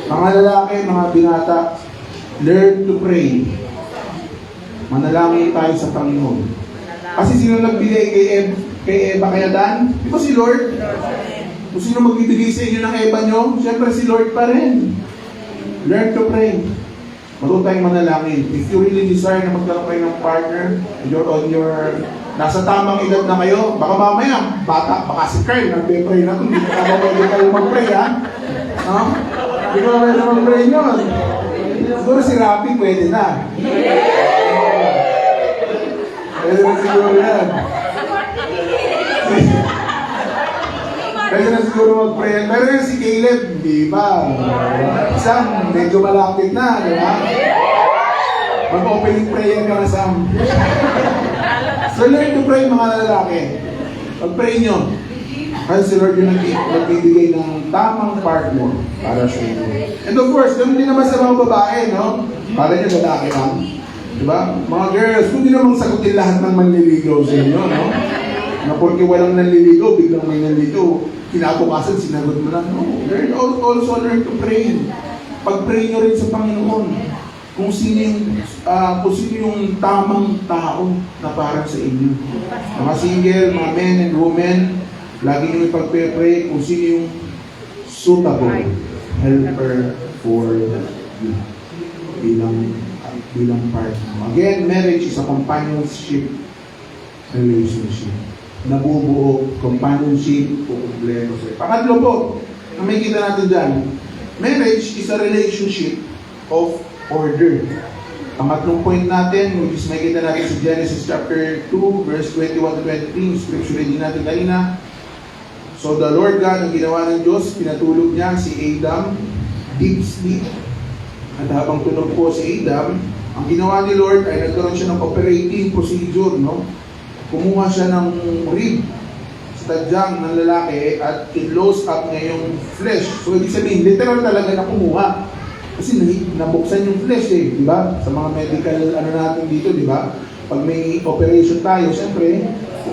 Mga lalaki, mga binata, learn to pray. Manalangin tayo sa Panginoon. Kasi sino nagbigay kay Eva kay Adan? Di ba si Lord? Kung sino magbibigay sa inyo ng Eva nyo? Siyempre si Lord pa rin. Learn to pray. Matuto tayong manalangin. If you really desire na magkaroon kayo ng partner, you're on your... Nasa tamang edad na kayo, baka mamaya, baka si Carl, nagpe-pray na kung hindi ka pwede kayo mag-pray, ha? No? Hindi ka pwede mag-pray nyon. Siguro si Rafi pwede na. Pwede na siguro yan. Pwede na siguro mag-pray. Pero yan si Caleb, di ba? Sam, medyo malapit na, di ba? Mag-opening prayer ka na, Sam. So learn to pray, mga lalaki. Pag-pray nyo, kasi si Lord yung nagbibigay ng tamang partner para sa inyo. And of course, ganun din naman sa mga babae, no? Para nyo lalaki lang. Diba? Mga girls, kung di namang sagutin lahat ng manliligaw sa inyo, no? Na porque walang nanliligaw, biglang may nanliligaw, kinabukasan, sinagot mo lang. No, also learn to pray. Pag-pray nyo rin sa Panginoon kung sino yung tamang tao na para sa inyo. Mga single, mga men and women, lagi nyo ipag-pray kung sino yung suitable helper for you bilang partner. Again, marriage is a companionship relationship. Nabubuo, companionship, o problema sa'yo. Pangatlo po, na may kita natin dyan, marriage is a relationship of order. Pangatlong point natin, which is makita natin sa Genesis chapter 2, verse 21 to 23, scripture reading natin kanina. So the Lord God, ang ginawa ng Diyos, pinatulog niya si Adam, deep sleep. At habang tulog po si Adam, ang ginawa ni Lord ay nagkaroon siya ng operating procedure, no? Kumuha siya ng rib sa tadyang ng lalaki at i-close up niya yung flesh. So ibig sabihin, literal talaga na kumuha. Kasi nabuksan yung flesh di ba? Sa mga medical natin dito, di ba? Pag may operation tayo, siyempre,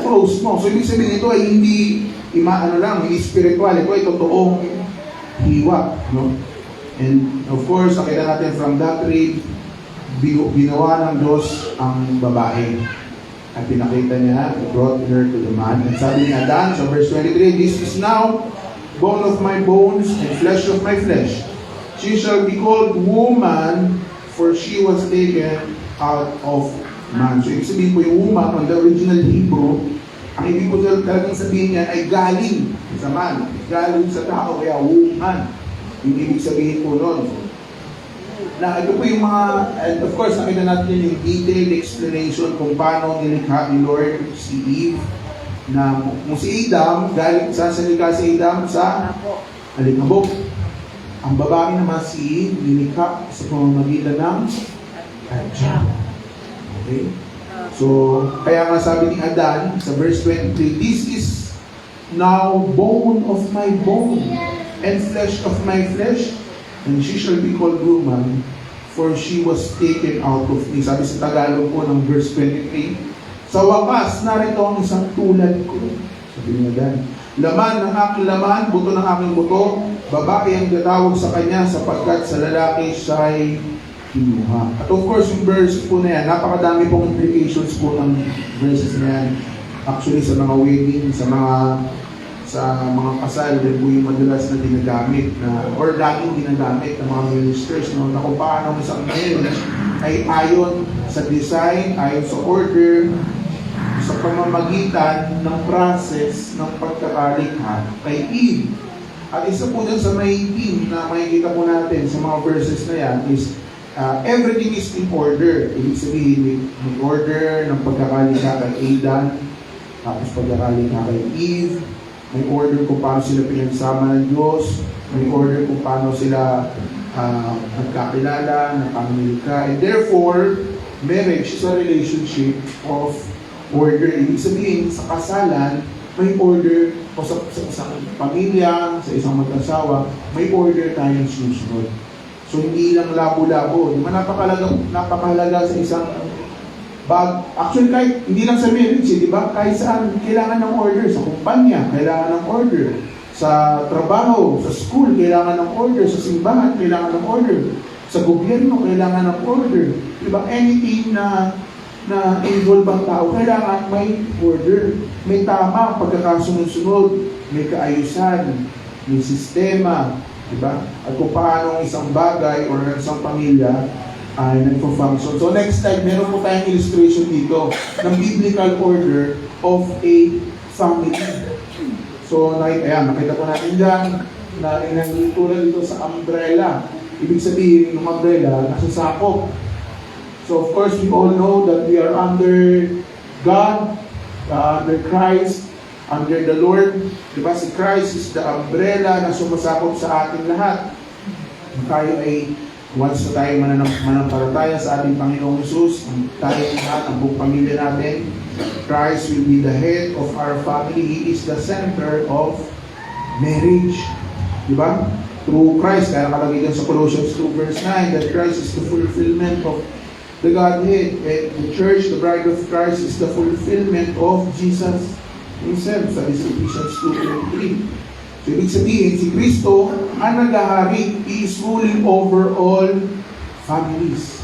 close mo. So ibig sabihin, ito ay hindi hindi spiritual. Ito ay totoong hiwa, no? And of course, nakita natin from that rib, ginawa ng Diyos ang babae. At pinakita niya, brought her to the man. And sabi niya, Dan, sa verse 23, this is now bone of my bones and flesh of my flesh. She shall be called woman, for she was taken out of man. So, ibig sabihin po yung woman, on the original Hebrew, ang ibig po talagang sabihin niya ay galing sa man. Galing sa tao, kaya woman. Yung ibig sabihin po nun. Na ito po yung mga, and of course, nakita natin yung detailed explanation kung paano nilikha ni Lord si Eve. Na kung si Adam, galing sa nilikha si Adam sa alikabok. Ang babae naman si Eve, nilikha sa pamamagitan ng adyan. Okay? So, kaya nga sabi ni Adan sa verse 23, this is now bone of my bone and flesh of my flesh, and she shall be called woman, for she was taken out of me. Sabi sa Tagalog po ng verse 23, sa wakas, narito ang isang tulad ko. Sabi ni Adan, laman ng aking laman, buto ng aking buto, babae ang tatawag sa kanya sapagkat sa lalaki siya'y kinuha. At of course, yung verse po na yan, napakadami pong implications po ng verses na yan. Actually, sa mga wedding, sa mga kasal, din po yung madalas na ginagamit or laging ginagamit ng mga ministers, no, na kung paano isang marriage ay ayon sa design, ayon sa order, sa pamamagitan ng process ng pagkakalikha kay Eve. At isa po dyan sa may team na makikita po natin sa mga verses na yan is everything is in order. Ibig sabihin, may order ng pagkakalikha kay Adam, tapos pagkakalikha kay Eve, may order kung paano sila pinagsama ng Diyos, may order kung paano sila nagkakilala, nakakamilika. And therefore, marriage is a relationship of order. Ibig sabihin, sa kasalan, may order, o sa isang pamilya, sa isang mag-asawa, may order tayong susunod. So, hindi lang labo-labo. Di ba napakahalaga sa isang actually, kahit hindi lang sa marriage, di ba? Kahit saan, kailangan ng order. Sa kumpanya, kailangan ng order. Sa trabaho, sa school, kailangan ng order. Sa simbahan, kailangan ng order. Sa gobyerno, kailangan ng order. Di ba? Anything na na involved ang tao, kailangan may order. May tama pagkakasunod-sunod, may kaayusan, may sistema, diba? At kung paano ang isang bagay or isang pamilya ay nagpo-function. So next time, meron po tayong illustration dito ng biblical order of a family. So nakita po natin dyan na tulad dito sa umbrella. Ibig sabihin, yung umbrella, nasasakop. So of course, we all know that we are under God, under Christ, under the Lord. Diba? Si Christ is the umbrella na sumasakop sa ating lahat. Tayo ay, once na tayo manampalataya sa ating Panginoong Jesus, tayo lahat, ang buong pamilya natin, Christ will be the head of our family. He is the center of marriage. Diba? Through Christ, kaya nakalagay dyan sa Colossians 2 verse 9, that Christ is the fulfillment of the Godhead. And the church, the bride of Christ, is the fulfillment of Jesus Himself. Sa Ephesians 2:23. So, ibig sabihin, si Kristo ang naghahari. He is ruling over all families.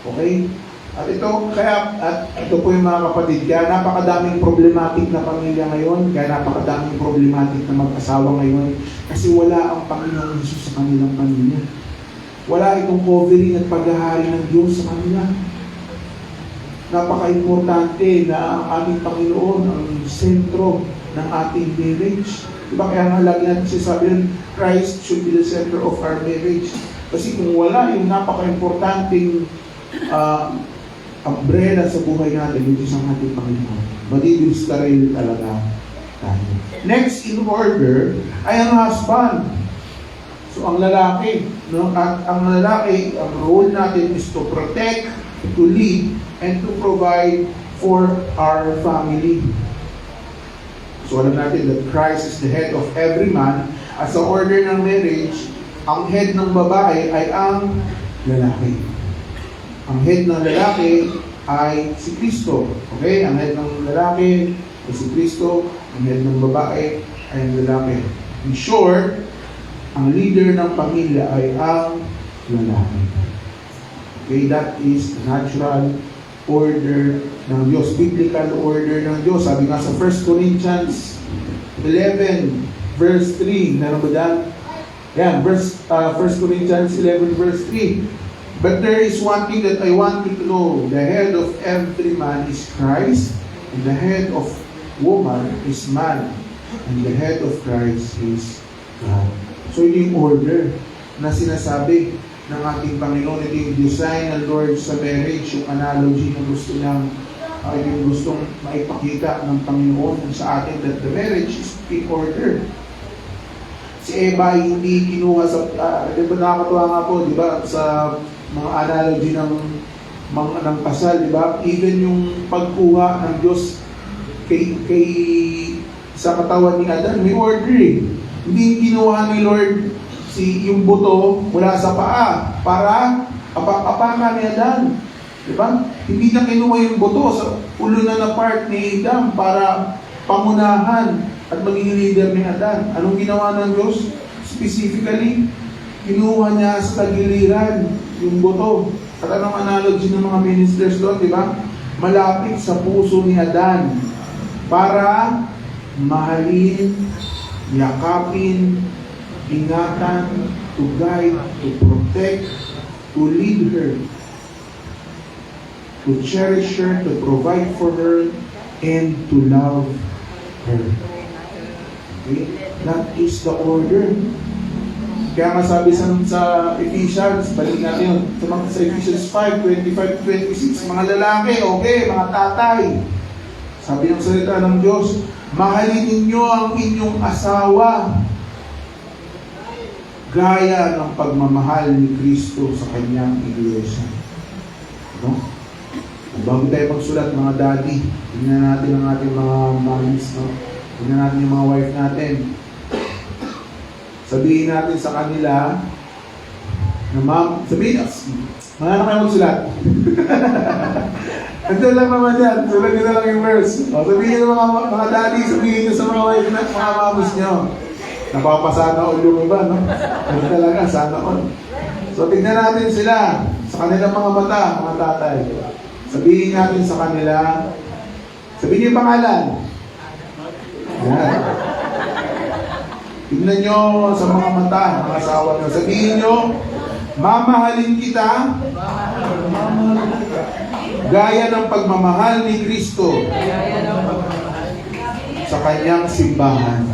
Okay? At ito po yung mga kapatid, kaya napakadaming problematic na pamilya ngayon, kaya napakadaming problematic na mag-asawa ngayon, kasi wala ang Panginoong Jesus sa kanilang pamilya. Wala itong covering at paghahari ng Diyos sa kanila. Napaka-importante na ang aming Panginoon ang sentro ng ating marriage. Diba kaya nga lagi natin sinasabi, Christ should be the center of our marriage. Kasi kung wala yung napaka-importanting umbrella sa buhay natin, which is ang ating Panginoon, madidistaril talaga tayo. Next in order ay ang husband. So ang lalaki, no? At ang lalaki, ang role natin is to protect, to lead, and to provide for our family. So alam natin that Christ is the head of every man. At sa order ng marriage, ang head ng babae ay ang lalaki. Ang head ng lalaki ay si Kristo. Okay? Ang head ng lalaki ay si Kristo. Ang head ng babae ay ang lalaki. In short, ang leader ng pamilya ay ang lalaki. Okay? That is the natural order ng Diyos. Biblical order ng Diyos. Sabi nga sa 1 Corinthians 11 verse 3. Meron ba dyan? Yan, 1 Corinthians 11 verse 3. But there is one thing that I want you to know. The head of every man is Christ, and the head of woman is man, and the head of Christ is God. So ito yung order na sinasabi ng ating Panginoon. Ito yung design ng Lord sa marriage, yung analogy na gusto niyang yung gustong maipakita ng Panginoon sa atin, that the marriage is in order. Si Eva hindi kinuha sa, diba nakakatuwa nga po, diba, sa mga analogy ng kasal, diba? Even yung pagkuha ng Diyos sa katawan ni Adan, may order eh. Hindi kinuha ni Lord yung buto mula sa paa para apakan ni Adan. Diba? Hindi na kinuha yung buto sa ulo na part ni Adam para pangunahan at maging leader ni Adan. Anong ginawa ng Diyos? Specifically, kinuha niya sa tagiliran yung buto. At anong analogy ng mga ministers doon, di ba? Malapit sa puso ni Adan para mahalin, yakapin, ingatan, to guide, to protect, to lead her, to cherish her, to provide for her, and to love her. Okay? That is the order. Kaya nga sabi sa Ephesians, balik natin yun, sa Ephesians 5:25-26, mga lalaki, okay, mga tatay, sabi ng salita ng Diyos, mahalin ninyo ang inyong asawa gaya ng pagmamahal ni Kristo sa kanyang iglesia. No? Bago tayo magsulat, mga daddy, tingnan natin ang ating mga mommies, no? Tingnan natin yung mga wife natin. Sabihin natin sa kanila na sabihin na, mga na kayo magsulat. Ito lang naman yan, sulat nyo na lang yung verse. O, sabihin nyo mga daddy, sabihin nyo sa mga wife na mga moms nyo. Napapasana all yung iba, no? Ito talaga, sana all. So, tignan natin sila sa kanilang mga mata, mga tatay. Sabihin natin sa kanila, sabihin niyo yung pangalan. Yan. Tignan nyo sa mga mata, mga asawa nyo. Sabihin nyo, mamahalin kita gaya ng pagmamahal ni Kristo sa kanyang simbahan.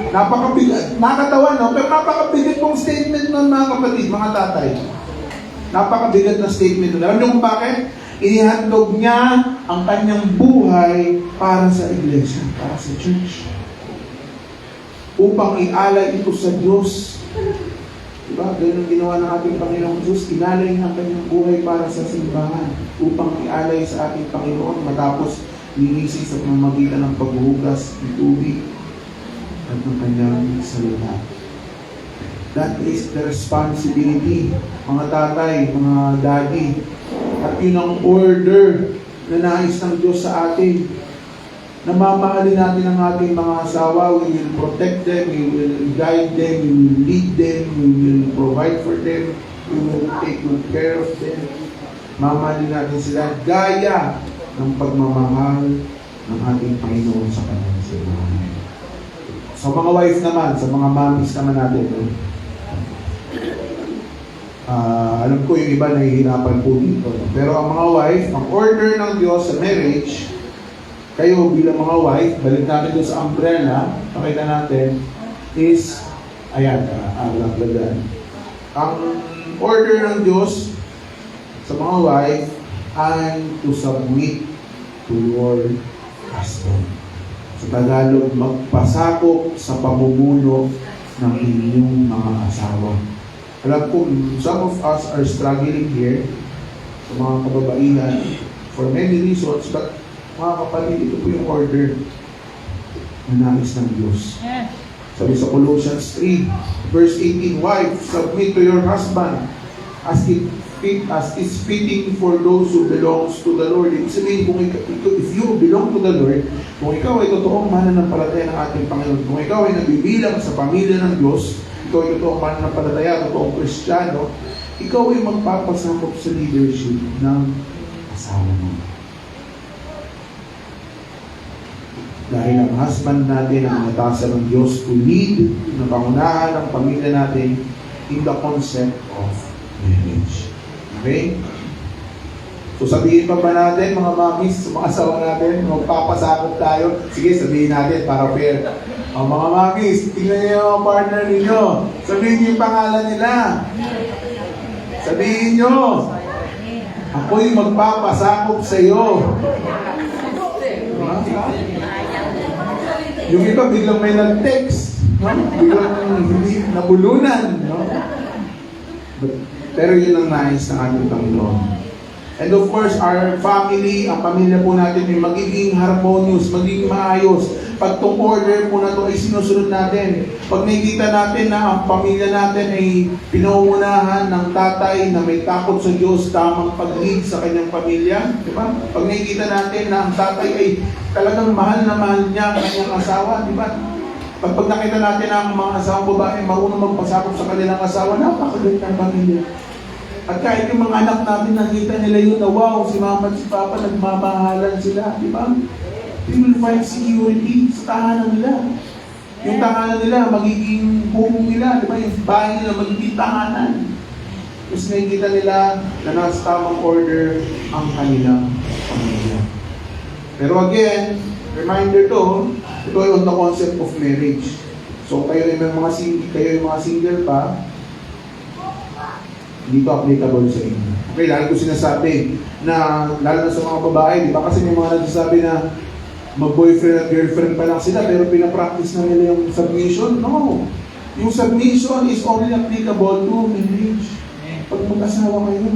Napakabigat, nakatawa, no? Pero napakabigat pong statement ng mga kapatid, mga tatay. Napakabigat na statement. Alam niyo kung bakit? Inihandog niya ang kanyang buhay para sa iglesia, para sa church. Upang ialay ito sa Diyos. Diba? Ganun ginawa ng ating Panginoong Diyos. Inalay niya ang kanyang buhay para sa simbahan. Upang ialay sa ating Panginoon matapos linisin sa pamamagitan ng paghuhugas ng tubig at ng kanyang salita. That is the responsibility, mga tatay, mga daddy. At yun ang order na nais ng Diyos sa atin. Namamahalin natin ang ating mga asawa. We will protect them, we will guide them, we will lead them, we will provide for them, we will take good care of them. Mamahalin natin sila gaya ng pagmamahal ng ating Panginoon sa kanyang simbahan. Sa mga wife naman, sa mga mommies naman natin, alam ko yung iba nahihirapan po dito. Pero ang mga wife, ang order ng Diyos sa marriage, kayo bilang mga wife, balik natin doon sa umbrella, pakita natin, is, ayan, ang order ng Diyos sa mga wife ay to submit to your husband. Sa Tagalog, magpasakop sa pamumuno ng inyong mga asawa. Alam ko, some of us are struggling here, sa mga kababaihan, for many reasons, but mga kapatid, ito po yung order na nais ng Diyos. Sabi sa Colossians 3, verse 18, wife, submit to your husband as is fitting for those who belongs to the Lord. Ibig sabihin, if you belong to the Lord, kung ikaw ay totoong mananampalataya ng ating Panginoon, kung ikaw ay nabibilang sa pamilya ng Diyos, ikaw ay totoong mananampalataya, totoong Kristiyano, ikaw ay magpapasakop sa leadership ng asawa mo. Dahil ang husband natin ang natasa ng Diyos to lead na pangunahan ng pamilya natin in the concept of marriage. Okay? So sabihin pa ba natin, mga mamis, mga asawa natin, magpapasakop tayo? Sige, sabihin natin para fair. Mga mamis, tingnan niyo yung partner ninyo. Sabihin niyo yung pangalan nila. Sabihin niyo, ako'y magpapasakop sa iyo. Yung iba biglang may nag-text, no? Biglang hindi nabulunan, no? Pero yun ang nais ng ating Panginoon. And of course, our family, ang pamilya po natin ay magiging harmonious, magiging maayos. Pag itong order po na ito ay sinusunod natin. Pag nakikita natin na ang pamilya natin ay pinauunahan ng tatay na may takot sa Diyos, tamang pag-lead sa kanyang pamilya, di ba? Pag nakikita natin na ang tatay ay talagang mahal na mahal niya ang kanyang asawa, di ba? Pag nakita natin na ang mga asawang babae marunong magpasakop sa kanilang asawa, napakaganda ng pamilya. At kahit yung mga anak natin, nakita nila yun na wow, si mama at si papa nagmamahalan sila, di ba? They will find security sa tahanan nila. Yung tahanan nila, magiging home nila, di ba? Yung bahay nila, magiging tahanan. Tapos nakikita nila na nasa tamang order ang kanilang pamilya. Pero again, reminder to, ito ay on the concept of marriage. So kayo yung mga single pa, hindi to applicable sa inyo. Okay, lalo ko sinasabi na, lalo na sa mga babae, di ba? Kasi may mga nagsasabi na mag-boyfriend at girlfriend pa lang sila, pero pinapractice na nila yung submission. No. Yung submission is only applicable to marriage. Pag mag-asawa kayo.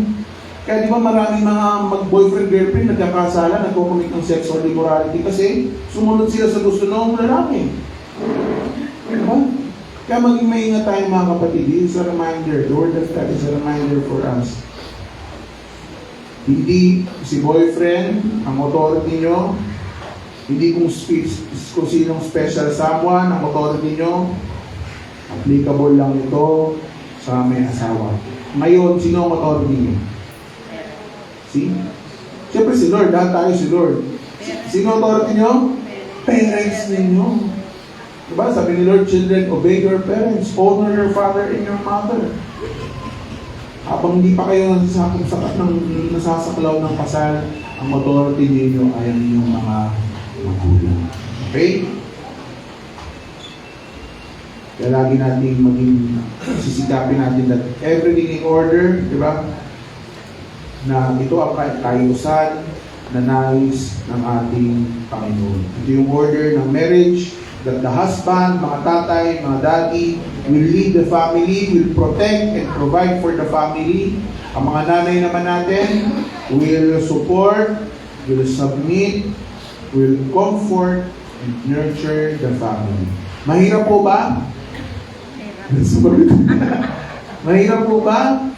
Kaya di ba maraming mga mag-boyfriend-girlfriend nagkakasala, nagko-commit ng sexual immorality kasi sumunod sila sa gusto ng lalaki. Diba? Kaya maging maingat tayo mga kapatid. This is a reminder. The word of God is a reminder for us. Hindi si boyfriend ang authority nyo. Hindi kung sinong special someone ang authority nyo. Applicable lang ito sa may asawa. Ngayon, sino ang authority nyo? See? Siyempre si Lord, lahat tayo si Lord. Sino authority nyo? Parents ninyo. Diba? Sabi ni Lord, children, obey your parents. Honor your father and your mother. Habang hindi pa kayo nasasaklaw ng kasal, ang authority ninyo ay ang inyong mga magulang. Okay? Kaya lagi natin maging sisikapin natin that everything in order, di ba? Na ito ang kayusan na nais ng ating Panginoon. Ito yung order ng marriage, that the husband, mga tatay, mga daddy, will lead the family, will protect and provide for the family. Ang mga nanay naman natin will support, will submit, will comfort, and nurture the family. Mahirap po ba? Mahirap po ba?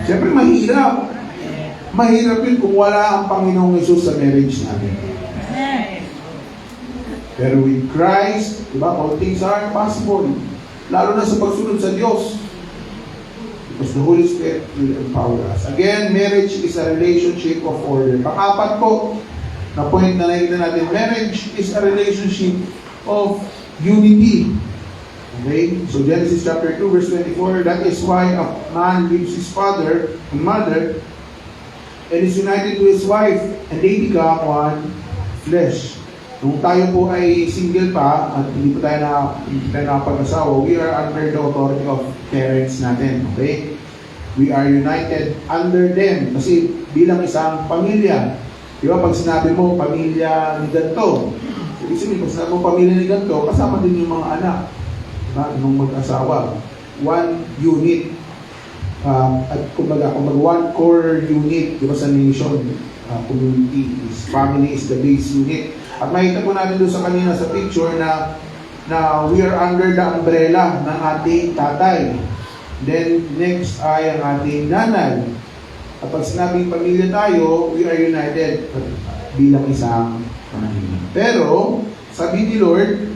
Siyempre mahirap. Mahirap yun kung wala ang Panginoong Yesus sa marriage natin. Pero with Christ, diba, all things are possible. Lalo na sa pagsunod sa Diyos. Because the Holy Spirit will empower us. Again, marriage is a relationship of order. Pang-apat po, na point na nakikita natin, marriage is a relationship of unity. Okay? So Genesis chapter 2 verse 24, that is why a man leaves his father and mother and is united to his wife, and they become one flesh. Nung tayo po ay single pa at hindi pa tayo nakapag-asawa, we are under the authority of parents natin. Okay? We are united under them. Kasi bilang isang pamilya, di ba pag sinabi mo, pamilya ni ganito, ibig sabihin, pag sinabi mo pamilya ni ganito, kasama din yung mga anak. Diba? Nung mag-asawa. One unit. At kumbaga one core unit, di ba sa nation, community, family is the base unit. At makita po natin doon sa kanina sa picture na we are under the umbrella ng ating tatay. Then next ay ang ating nanay. At pag sinabing pamilya tayo, we are united bilang isang pamilya. Pero, sabi ni Lord,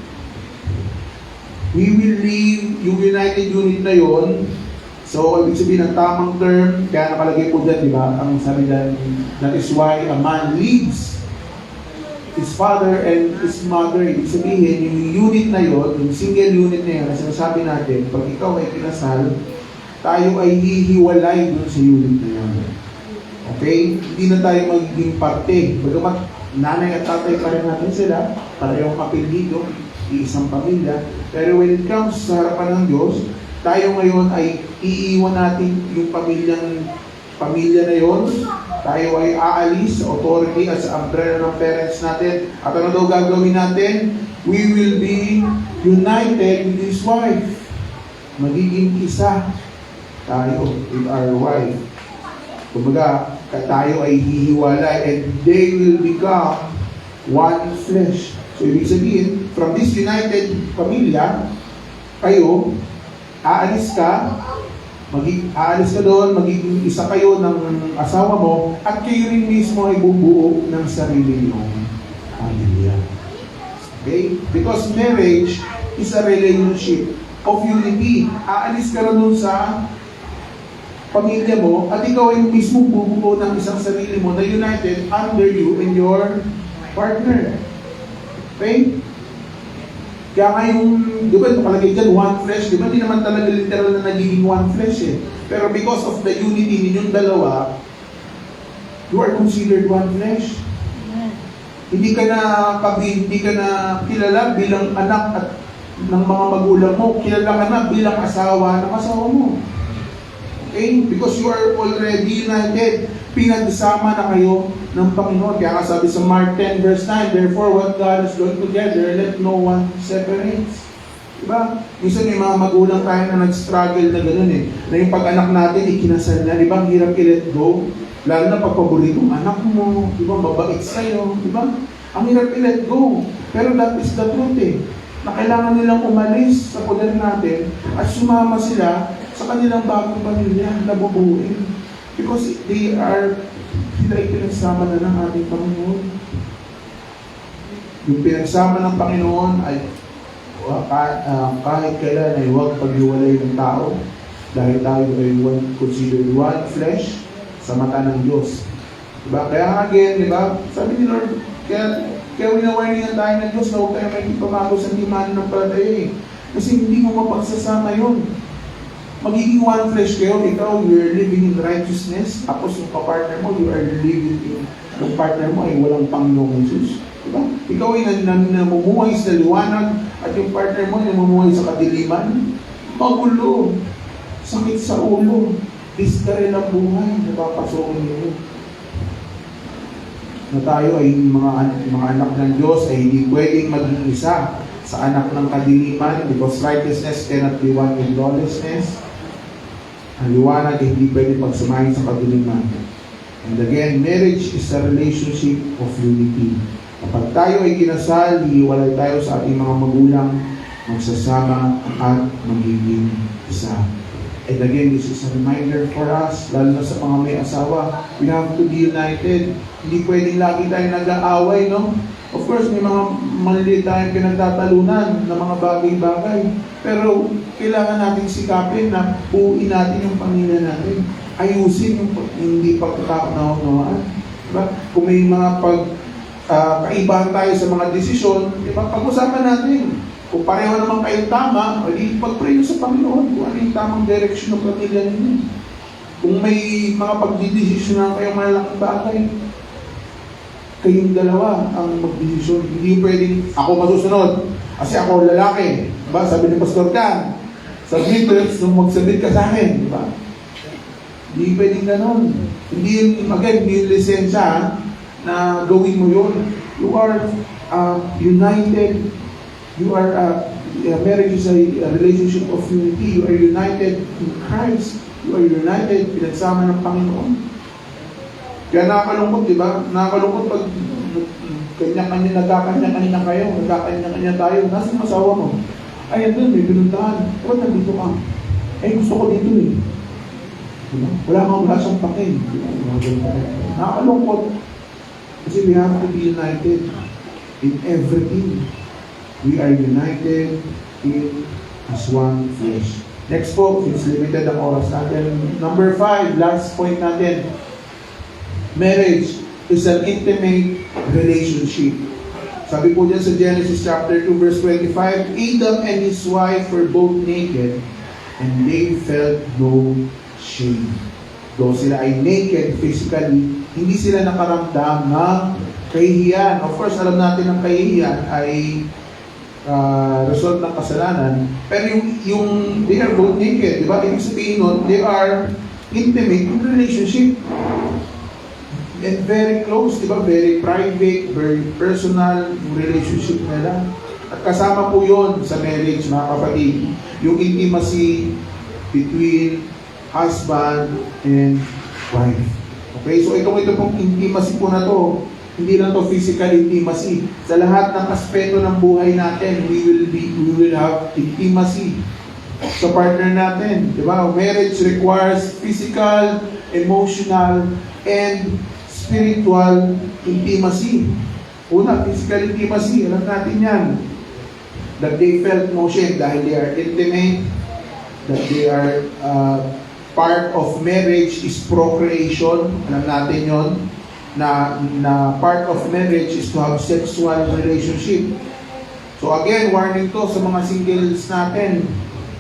we will leave yung united unit na yon. So, ibig sabihin ng tamang term, kaya nakalagay po dyan, di ba? Ang sabi dyan, that is why a man leaves his father and his mother. Ibig sabihin, yung unit na yon, yung single unit na yun, na sinasabi natin, pag ikaw ay kinasal, tayo ay hihiwalay dun sa unit na yun. Okay? Hindi na tayo magiging parte. Bagamat nanay at tatay pa rin natin sila, parehong kapildido, iisang pamilya. Pero when it comes sa harapan ng Diyos, tayo ngayon ay iiwan natin yung pamilya na yon. Tayo ay aalis sa authority at sa umbrella ng parents natin. At ano daw gagawin natin? We will be united with His wife. Magiging isa tayo with our wife. Kumbaga, tayo ay hihiwalay and they will become one flesh. So, ibig sabihin, from this united pamilya, kayo, aalis ka doon, magiging isa kayo ng asawa mo, at kayo rin mismo ay bubuo ng sarili niyong pamilya. Okay? Because marriage is a relationship of unity. Aalis ka doon sa pamilya mo, at ikaw ay mismo bubuo ng isang sarili mo na united under you and your partner. Okay? Kaya ngayon, di ba, nakalagay dyan, one flesh, di ba, hindi naman talaga literal na nagiging one flesh eh. Pero because of the unity ninyong dalawa, you are considered one flesh. Hindi ka na kilala bilang anak at ng mga magulang mo, kilala ka na bilang asawa ng asawa mo. Okay? Because you are already united. Pinagsama na kayo ng Panginoon. Kaya nga sabi sa Mark 10 verse 9, therefore what God has joined together, let no one separates. Diba? Minsan may mga magulang tayo na nag-struggle na gano'n eh. Na yung pag-anak natin, ikinasal na. Diba? Ang hirap i-let go. Lalo na pag paboritong anak mo. Diba? Mabait sa'yo. Diba? Ang hirap i-let go. Pero that is the truth eh. Na kailangan nilang umalis sa poder natin at sumama sila sa kanilang bagong pamilya na bubuuin. Because sila ay pinagsama na ng ating Panginoon. Yung pinagsama ng Panginoon ay kahit kailan ay huwag paghiwalay ng tao dahil tayo ay considered one flesh sa mata ng Diyos. Diba? Kaya nga again, diba? Sabi ni Lord, kaya winawarningan tayo ng Diyos na huwag tayo may ipamago sa limanan ng palataya eh. Kasi hindi mo mapagsasama yun. Magiging one flesh kayo, ikaw, you are living in righteousness, tapos yung kapartner mo, you are living in, yung partner mo ay walang Panginoong Jesus. Diba? Ikaw ay namumuhay sa liwanag, at yung partner mo ay namumuhay sa kadiliman. Magulo, sakit sa ulo, diskare ng buhay, napapasokin niyo. Na tayo ay mga anak ng Diyos ay hindi pwedeng maging isa sa anak ng kadiliman because righteousness cannot be one with lawlessness. Ang liwanag ay hindi pwedeng pagsamahin sa kadiliman. And again, marriage is a relationship of unity. Kapag tayo ay kinasal, hiwalay tayo sa ating mga magulang, magsasama at magiging isa. And again, this is a reminder for us, lalo na sa mga may asawa, we have to be united. Hindi pwedeng lagi tayo nag-aaway, no? Of course, may mga maliliit tayong pinagtatalunan ng mga bagay-bagay. Pero kailangan natin sikapin na buuin natin yung pamilya natin. Ayusin yung hindi pagkakaunawaan. Diba? Kung may mga kaibahan tayo sa mga desisyon, diba? Pag-usapan natin. Kung pareho naman kayong tama, hindi pag-pray nyo sa Panginoon kung ano yung tamang direction ng pamilya ninyo. Kung may mga pagdidesisyon na kayong malalaking bagay, kayong dalawa ang magdesisyon. Hindi pwedeng ako masusunod kasi ako lalaki. Diba? Sabi ni Pastor Dan, submit nung mag-submit ka sa akin. Diba? Hindi pwedeng ganon. Hindi yung lisensya na gawin mo yun. You are united. You are, marriage is a relationship of unity. You are united in Christ. You are united, pinagsama ng Panginoon. Kaya nakakalungkot, di ba? Nakakalungkot pag nagkakanya-kanya kayo, nagkakanya-kanya tayo. Nasaan ang asawa mo? Ay, andun, may pinuntahan. Ba't nandito ka? Ay, gusto ko dito eh. Diba? Wala kang lasang pakin. Nakakalungkot. Kasi we have to be united in everything. We are united in as one flesh. Next po, since limited ang oras natin. Number 5, last point natin. Marriage is an intimate relationship. Sabi po dyan sa Genesis chapter 2 verse 25, Adam and his wife were both naked and they felt no shame. Though sila ay naked physically, hindi sila nakaramdam ng kahihiyan. Of course, alam natin ang kahihiyan ay result ng kasalanan. Pero yung they are both naked, di ba? Ibig sabihin nun, they are intimate in relationship. And very close, di ba? Very private, very personal relationship nila. At kasama po yun sa marriage, mga kapatid. Yung intimacy between husband and wife. Okay? So ito pong intimacy po na to, hindi lang to physical intimacy. Sa lahat ng aspeto ng buhay natin, we will have intimacy sa partner natin. Di ba? Marriage requires physical, emotional, and spiritual intimacy. Una, physical intimacy. Alam natin yan. That they felt no shame dahil they are intimate, that they are part of marriage is procreation. Alam natin yon na part of marriage is to have sexual relationship. So again, warning to sa mga singles natin,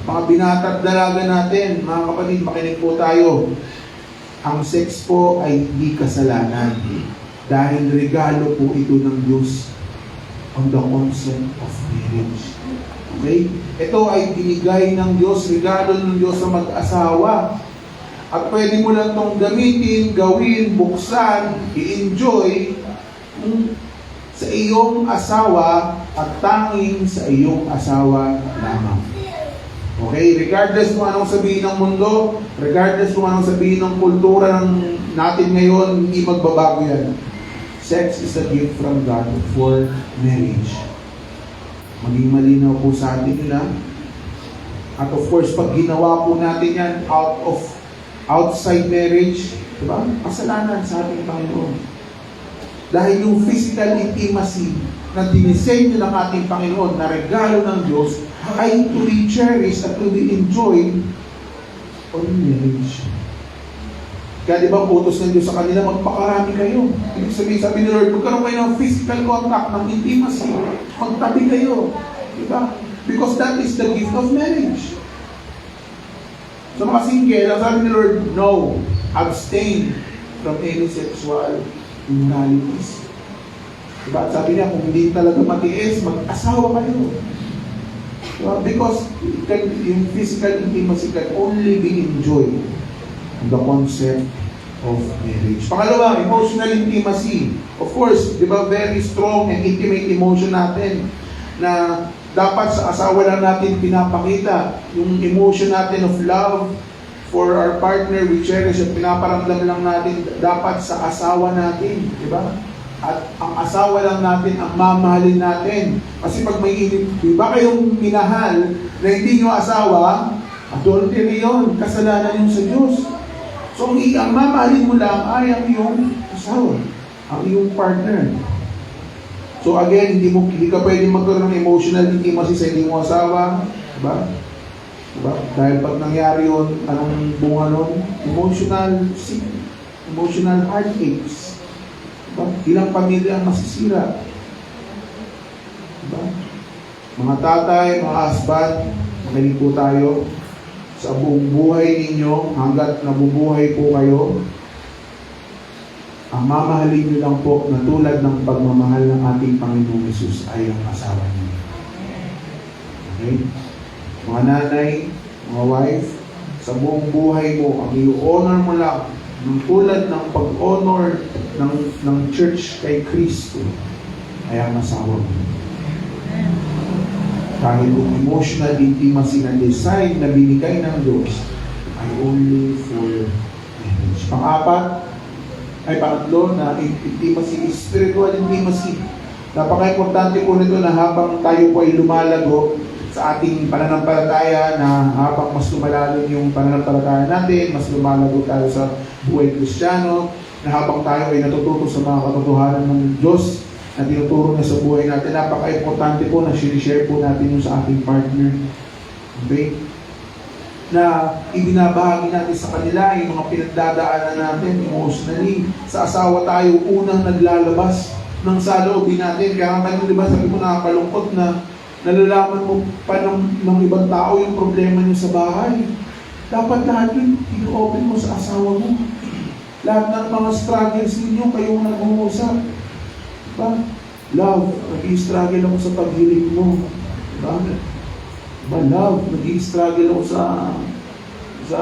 mga binata at dalaga natin, mga kapatid, makinig po tayo. Ang sex po ay hindi kasalanan dahil regalo po ito ng Diyos on the concept of marriage. Okay? Ito ay binigay ng Diyos, regalo ng Diyos sa mag-asawa. At pwede mo lang itong gamitin, gawin, buksan, i-enjoy sa iyong asawa at tanging sa iyong asawa lamang. Okay? Regardless kung anong sabihin ng mundo, regardless kung anong sabihin ng kultura natin ngayon, hindi magbabago yan. Sex is a gift from God for marriage. Maging malinaw po sa atin yun, ha? At of course, pag ginawa po natin yan outside marriage, diba? Kasalanan sa ating Panginoon. Dahil yung physical intimacy na dinisenyo ng ating Panginoon, na regalo ng Diyos, ay to be cherished at to be enjoyed on marriage. Kaya di ba utos ng Diyos sa kanila, magpakarami kayo. Ibig sabihin, sabi ni Lord, magkaroon kayo ng physical contact, ng intimacy. Magtabi kayo. Di ba? Because that is the gift of marriage. Sa mga single, ang sabi ni Lord, no, abstain from any sexual immoralities. Diba? At sabi niya, kung hindi talaga matiis, mag-asawa kayo. Diba? Because yung physical intimacy can only be enjoyed in the concept of marriage. Pangalawa, emotional intimacy. Of course, di ba, very strong and intimate emotion natin na dapat sa asawa lang natin pinapakita yung emotion natin of love for our partner, we cherish at pinaparamdam lang natin dapat sa asawa natin, di ba? At ang asawa lang natin ang mamahalin natin. Kasi pag may di ba kayong minahal na hindi nyo asawa, adultery yun, kasalanan yun sa Diyos. So ang mamahalin mo lang ay ang iyong asawa, ang iyong partner. So again, hindi ka pwedeng magkaroon ng emotional intimacy sa hindi mo asawa. Diba? Diba? Dahil pag nangyari yun, anong bunga nun? Emotional heartaches. Diba? Ilang pamilya ang masisira. Diba? Mga tatay, mga husband, magaling po tayo. Sa buong buhay ninyo, hanggat nabubuhay po kayo, ang mamahalin nyo lang po na tulad ng pagmamahal ng ating Panginoong Hesus ay ang asawa niyo. Okay? Mga nanay, mga wife, sa buong buhay mo, ang i-honor mo lang ng tulad ng pag-honor ng church kay Kristo ay ang asawa mo. Dahil yung emotional intimacy na design na binigay ng Diyos ay only for marriage. Pangatlo na intimacy, spiritual intimacy. Napaka-importante po nito na habang tayo po ay lumalago sa ating pananampalataya, na habang mas lumalalim yung pananampalataya natin, mas lumalago tayo sa buhay Kristiyano, na habang tayo ay natututo sa mga katotohanan ng Diyos na tinuturo na sa buhay natin, napaka-importante po na sinishare po natin yung sa ating partner. Okay? Na ibinabahagi natin sa kanila yung mga pinagdadaanan natin emotionally. Sa asawa tayo unang naglalabas ng saloobin natin. Kaya kanina, di ba, sabi mo, nakakalungkot na nalalaman mo pa ng ibang tao yung problema niyo sa bahay. Dapat lahat yun, i-open mo sa asawa mo. Lahat ng mga struggles ninyo, kayong nag-uusap. Diba? Love, nag-i-struggle ako sa paghiling mo. Diba? Diba, love, nag-i-struggle ako sa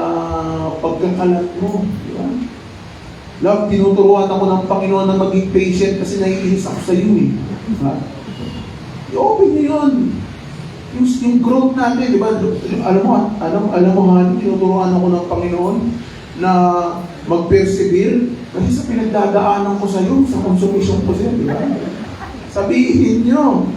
pagkakalat mo. Diba? Love, tinuturuan ako ng Panginoon na maging patient kasi naiinis ako sa iyo eh. Diba? I-open nyo yun. Yung growth natin, di ba? Alam mo, tinuturuan ako ng Panginoon na mag-persevere kasi sa pinagdadaanan ko sa iyo, sa consumption ko sa iyo, di ba? Sabihin nyo.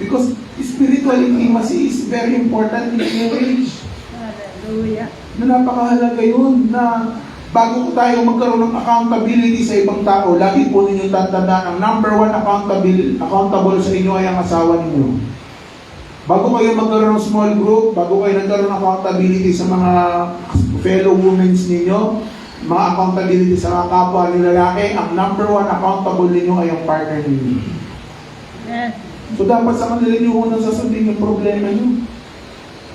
Because spiritual intimacy is very important in marriage. Hallelujah. Na napakahalaga yun na bago tayo magkaroon ng accountability sa ibang tao, lagi po ninyo tatandaan, ang number one accountable sa inyo ay ang asawa ninyo. Bago kayo magkaroon ng small group, bago kayo nagkaroon ng accountability sa mga fellow women ninyo, mga accountability sa mga kapwa nyo lalaki, ang number one accountable ninyo ay ang partner ninyo. Yes. So dapat sa kanila nyo unang sasundin yung problema nyo.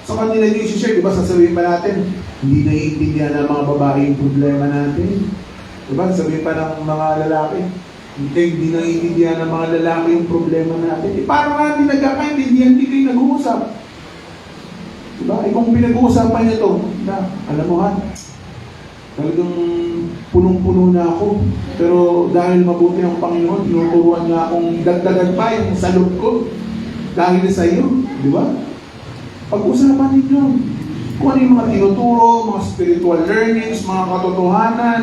Sa kanila nyo i-share, di ba sasabihin pa natin, hindi naiintindihan ng mga babae yung problema natin. Di ba? Sabihin pa ng mga lalaki, hindi naiintindihan ng mga lalaki yung problema natin. Eh, paano nga hindi nagkakaintindihan, hindi kayo nag-uusap? Di ba? Eh, kung pinag-uusapan nyo to, na, alam mo ha, talagang punong-puno na ako. Pero dahil mabuti ang Panginoon, tinuturuan niya akong dagdagan pa yung salot ko dahil sa iyo. Di ba? Pag-usapan ninyo kung ano yung mga tinuturo, mga spiritual learnings, mga katotohanan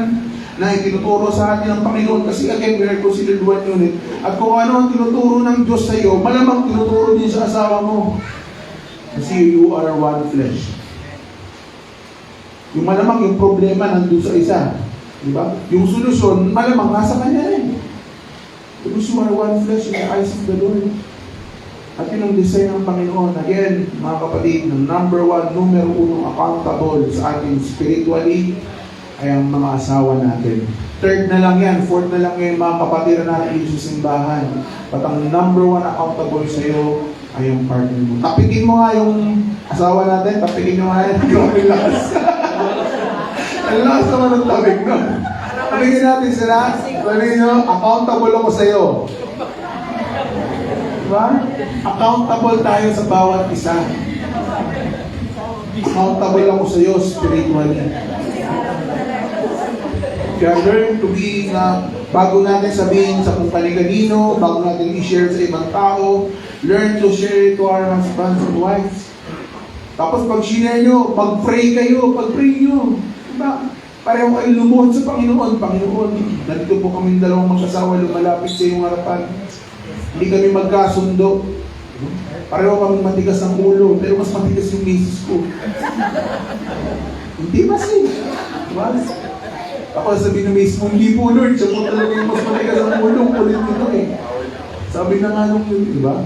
na itinuturo sa atin ng Panginoon. Kasi again, we are considered one unit. At kung ano ang tinuturo ng Diyos sa iyo, malamang tinuturo din sa asawa mo. Kasi you are one flesh. Yung malamang yung problema nandun sa isa. Diba? Yung solusyon, malamang nasa kanya rin. Because you are one flesh in the eyes of the Lord. At yun ang design ng Panginoon. Again, mga kapatid, ng number one, numero uno, accountable sa atin spiritually, ay ang mga asawa natin. Third na lang yan, fourth na lang yung mga kapatid natin dito sa simbahan. At ang number one accountable sa iyo ay yung partner mo. Tapikin mo nga yung asawa natin, tapikin mo nga yan. Grabe lakas. Ang lakas naman ng tabig, no? Tapikin natin sila. Sabi nyo, accountable ako sa iyo. Diba? Accountable tayo sa bawat isa. Accountable ako sa iyo spiritually. Kaya learn to be bago natin sabihin sa kung kanino, bago natin i-share sa ibang tao, learn to share it to our husbands and wives. Tapos pag share nyo, pag-pray kayo, pag-pray nyo. Diba? Pareho kayo lumuhod sa Panginoon. Panginoon, nandito po kami dalawang mag-asawa, lumalapit sa iyong harapan. Hindi kami magkasundo. Pareho kami matigas ang ulo, pero mas matigas yung misis ko. Hindi kasi. Diba? Ako sabi na mismo, hindi po Lord, siya po talaga yung mas matigas ang ulo, kulit nito eh. Sabi na nga nung yun, di ba?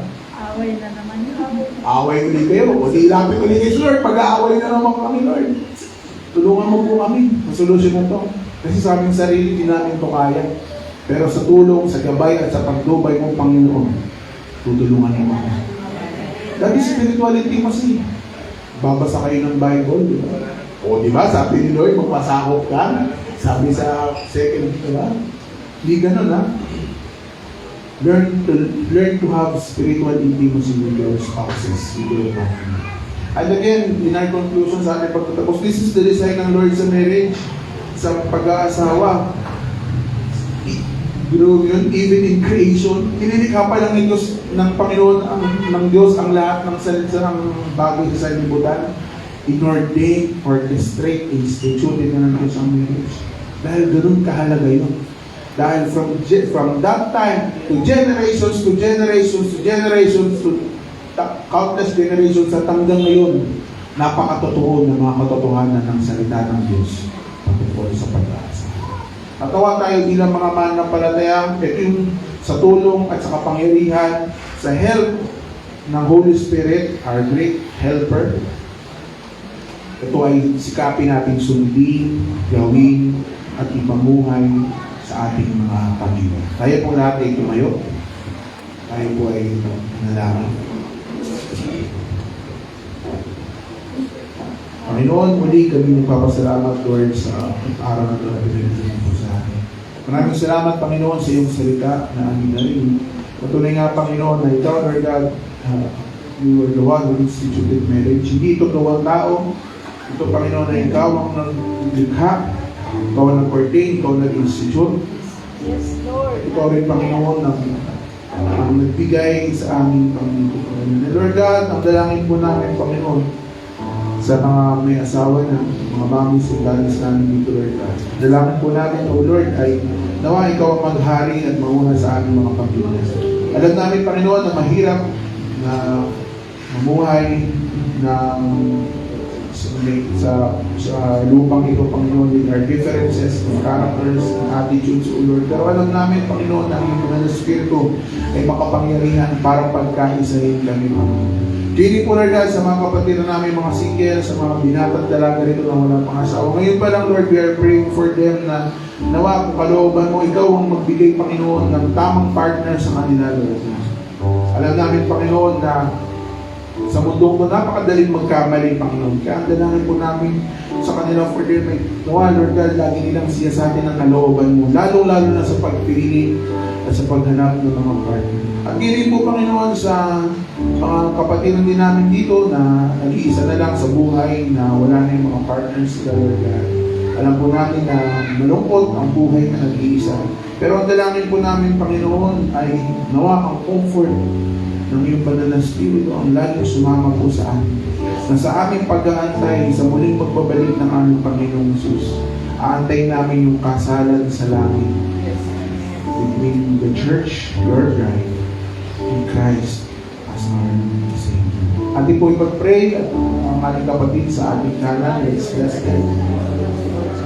Away na naman yun. Away ulit kayo, o di lapit ulit kayo, Lord, pag-aaway na naman kami, Lord. Tulungan mo po kami, ang solusyon na to. Kasi sa aming sarili, di namin to kaya. Pero sa tulong, sa gabay, at sa pagdubay ng Panginoon, tutulungan mo kami. That is spirituality kasi. Babasa kayo ng Bible, di ba? O di ba, sabi ni Lord, magpasakop ka. Sabi sa second, di ba? Hindi ganun, ha? Learn to have spiritual intimacy with your spouses, with your partner. And again, in our conclusion sa ating pagtatapos, this is the design ng Lord sa marriage, sa pag-aasawa. Ginoon yun, even in creation, inilikha pa lang ng Panginoon, ng Diyos, ang lahat ng salita ng bagay sa libutan. In-ordain, orchestrate, instituted na ng Diyos ang marriage. Dahil ganun kahalaga yun. Dahil from that time to generations to generations to generations to countless generations at hanggang ngayon, napakatotoo ng mga katotohanan ng salita ng Diyos patungkol sa pag-asa. Natawa tayo bilang mga mananampalataya, ito yung sa tulong at sa kapangyarihan, sa help ng Holy Spirit, our great helper. Ito ay sikapin natin sundin, gawin, at ipamuhay sa ating mga pamilya. Tayo po lahat ay tumayo. Tayo po ay nalangin. Panginoon, muli kami nagpapasalamat, Lord, sa araw na ito na pinagdala po sa akin. Maraming salamat, Panginoon, sa iyong salita na aming narinig. Patunay nga, Panginoon, na ikaw, Lord God, you were the one who instituted marriage. Hindi ito gawang tao. Ito, Panginoon, na ikaw ang naglikha. Ikaw ang nag-ordain, ikaw ang nag-institute. Yes, Lord. Ikaw rin, Panginoon, ang nagbigay sa aming Panginoon. Lord God, ang dalangin po namin, Panginoon, sa mga may asawa na, mga mamis at dalis namin dito, Lord God. Dalangin po namin, O Lord, ay nawa ikaw ang maghari at mauna sa aming mga pamilya. Alam namin, Panginoon, na mahirap na mamuhay ng sa lupang ito, Panginoon, with our differences, of characters, and attitudes, O Lord. Pero alam namin, Panginoon, na ang iyong banal na Espiritu ay makapangyarihan para pagkaisahin kami, Panginoon. Dili po, Lord God, sa mga kapatid na namin, mga single, sa mga binatang dalaga rito na walang pangasawa. Ngayon pa lang, Lord, we are praying for them na nawa kung kalooban mo, ikaw ang magbigay, Panginoon, ng tamang partner sa kanila, Lord. Alam namin, Panginoon, na sa mundong mo, napakadaling magkamali, Panginoon. Kaya ang dalangin po namin sa kanila for them, nawa, Lord God, lagi nilang siya sa atin ang kalooban mo, lalong-lalo na sa pagpili at sa paghanap ng mga partner. At hindi po, Panginoon, sa mga kapatid din namin dito na nag-iisa na lang sa buhay, na wala na yung mga partners sila, Lord God. Alam po natin na malungkot ang buhay na nag-iisa. Pero ang dalangin po namin, Panginoon, ay nawa ang comfort ng iyong banal na Espiritu ang laging sumama po sa amin. Na sa aming pag-aantay sa muling pagbabalik ng aming Panginoong Jesus, aantayin namin yung kasalan sa langit between the church, your bride, and Christ as our Savior. Ating po ipag-pray at ang ating kapatid sa ating kanan, let's bless them.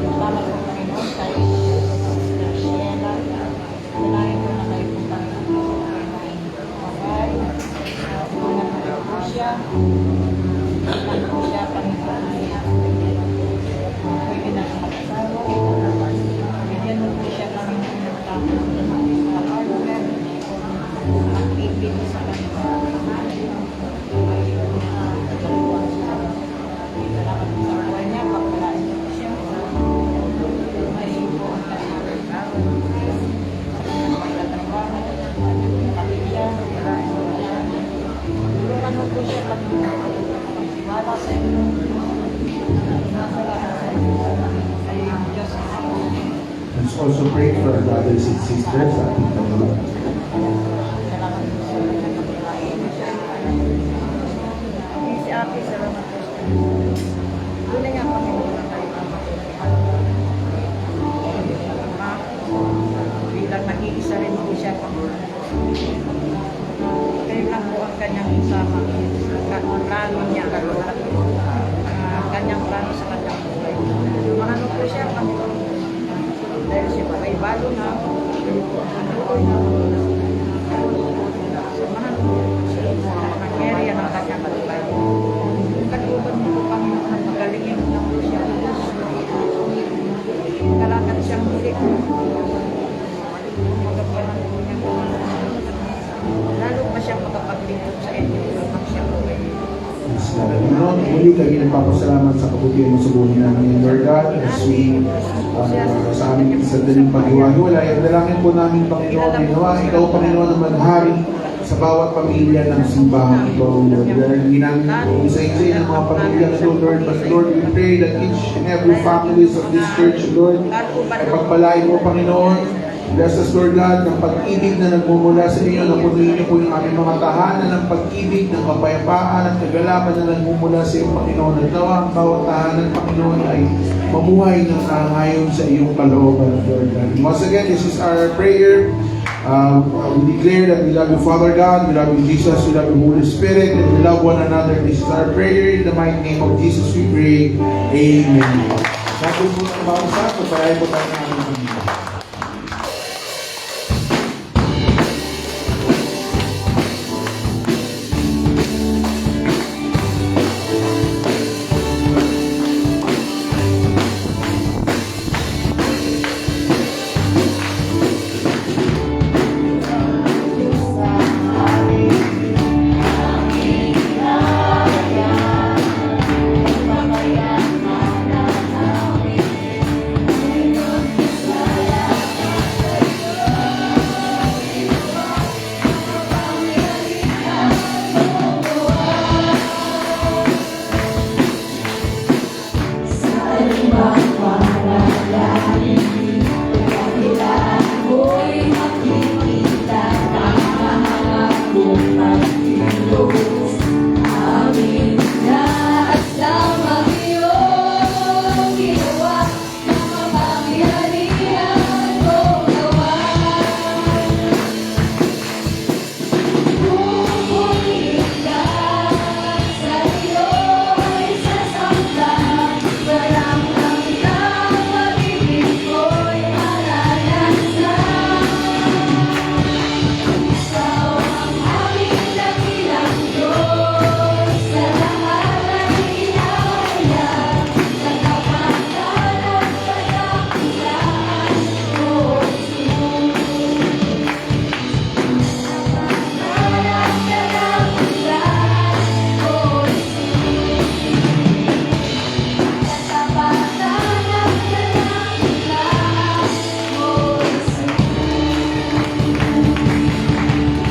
Salamat po, Panginoon, tayo sa Sheila. Dalangin ko na kayo po, Panginoon. Mabay. Unang kayo po siya. Unang po siya, Panginoon. Pwede na sa mag-asawa. isa lang yung nagkaluan siya. Salamat po sa buhay niya, pagpalain niyo po siya. May po ang kasama. Magtatrabaho, pamilya, pagpalain niyo po siya. Tulungan mo po siya pagtiwala sa inyo. Ay, Diyos ako. Let's also pray for our brothers and sisters sa ating Panginoon. Salamat po sa inyo pagpalain niyo siya. Si Ate, salamat po sa inyo. Doon nga Panginoon na tayo bilang nag-iisa rin po siya, Panginoon. Kayo lang po ang kanyang isama. Plano niya, kanyang plano sa kanyang buhay. Mahalo po siya, Panginoon. Dahil siya pa may balo na, natuloy na mahalo po siya ang area ng kanyang kalipay. Katuban mo po, Panginoon, ang magalingin na po siya. Kalakan siyang muli. Magagalan po niya. Lalo pa siya makapaglingkod sa inyo kapag siya po ay Panginoon, muli kami nagpapasalamat sa kabutihan mo sa buhay namin, Lord God, as we sa aming sandaling paghiwa-hiwalay. Ang dalangin po namin, Panginoon, ay nawa, ikaw, Panginoon, ang maghari sa bawat pamilya ng simbahan ito, Lord. Hindi namin isa-isa ng mga pamilya ito, Lord. But Lord, we pray that each and every families of this church, Lord, ay pagpalain mo, Panginoon. Bless us, Lord God, ng pag-ibig na nagmumula sa inyo, napunuin niyo po yung aming mga tahanan ng pag-ibig, ng kapayapaan at kagalaman na nagmumula sa iyong Panginoon. At nawa ang bawat tahanan, Panginoon, ay mamuhay ng nangayon sa iyong kalooban, Lord God. And once again, this is our prayer. We declare that we love you, Father God, we love you, Jesus, we love you, Holy Spirit, and we love one another. This is our prayer. In the mighty name of Jesus we pray. Amen. Sabi po ng bawat sa, pagpalain po tayo ng aming Panginoon.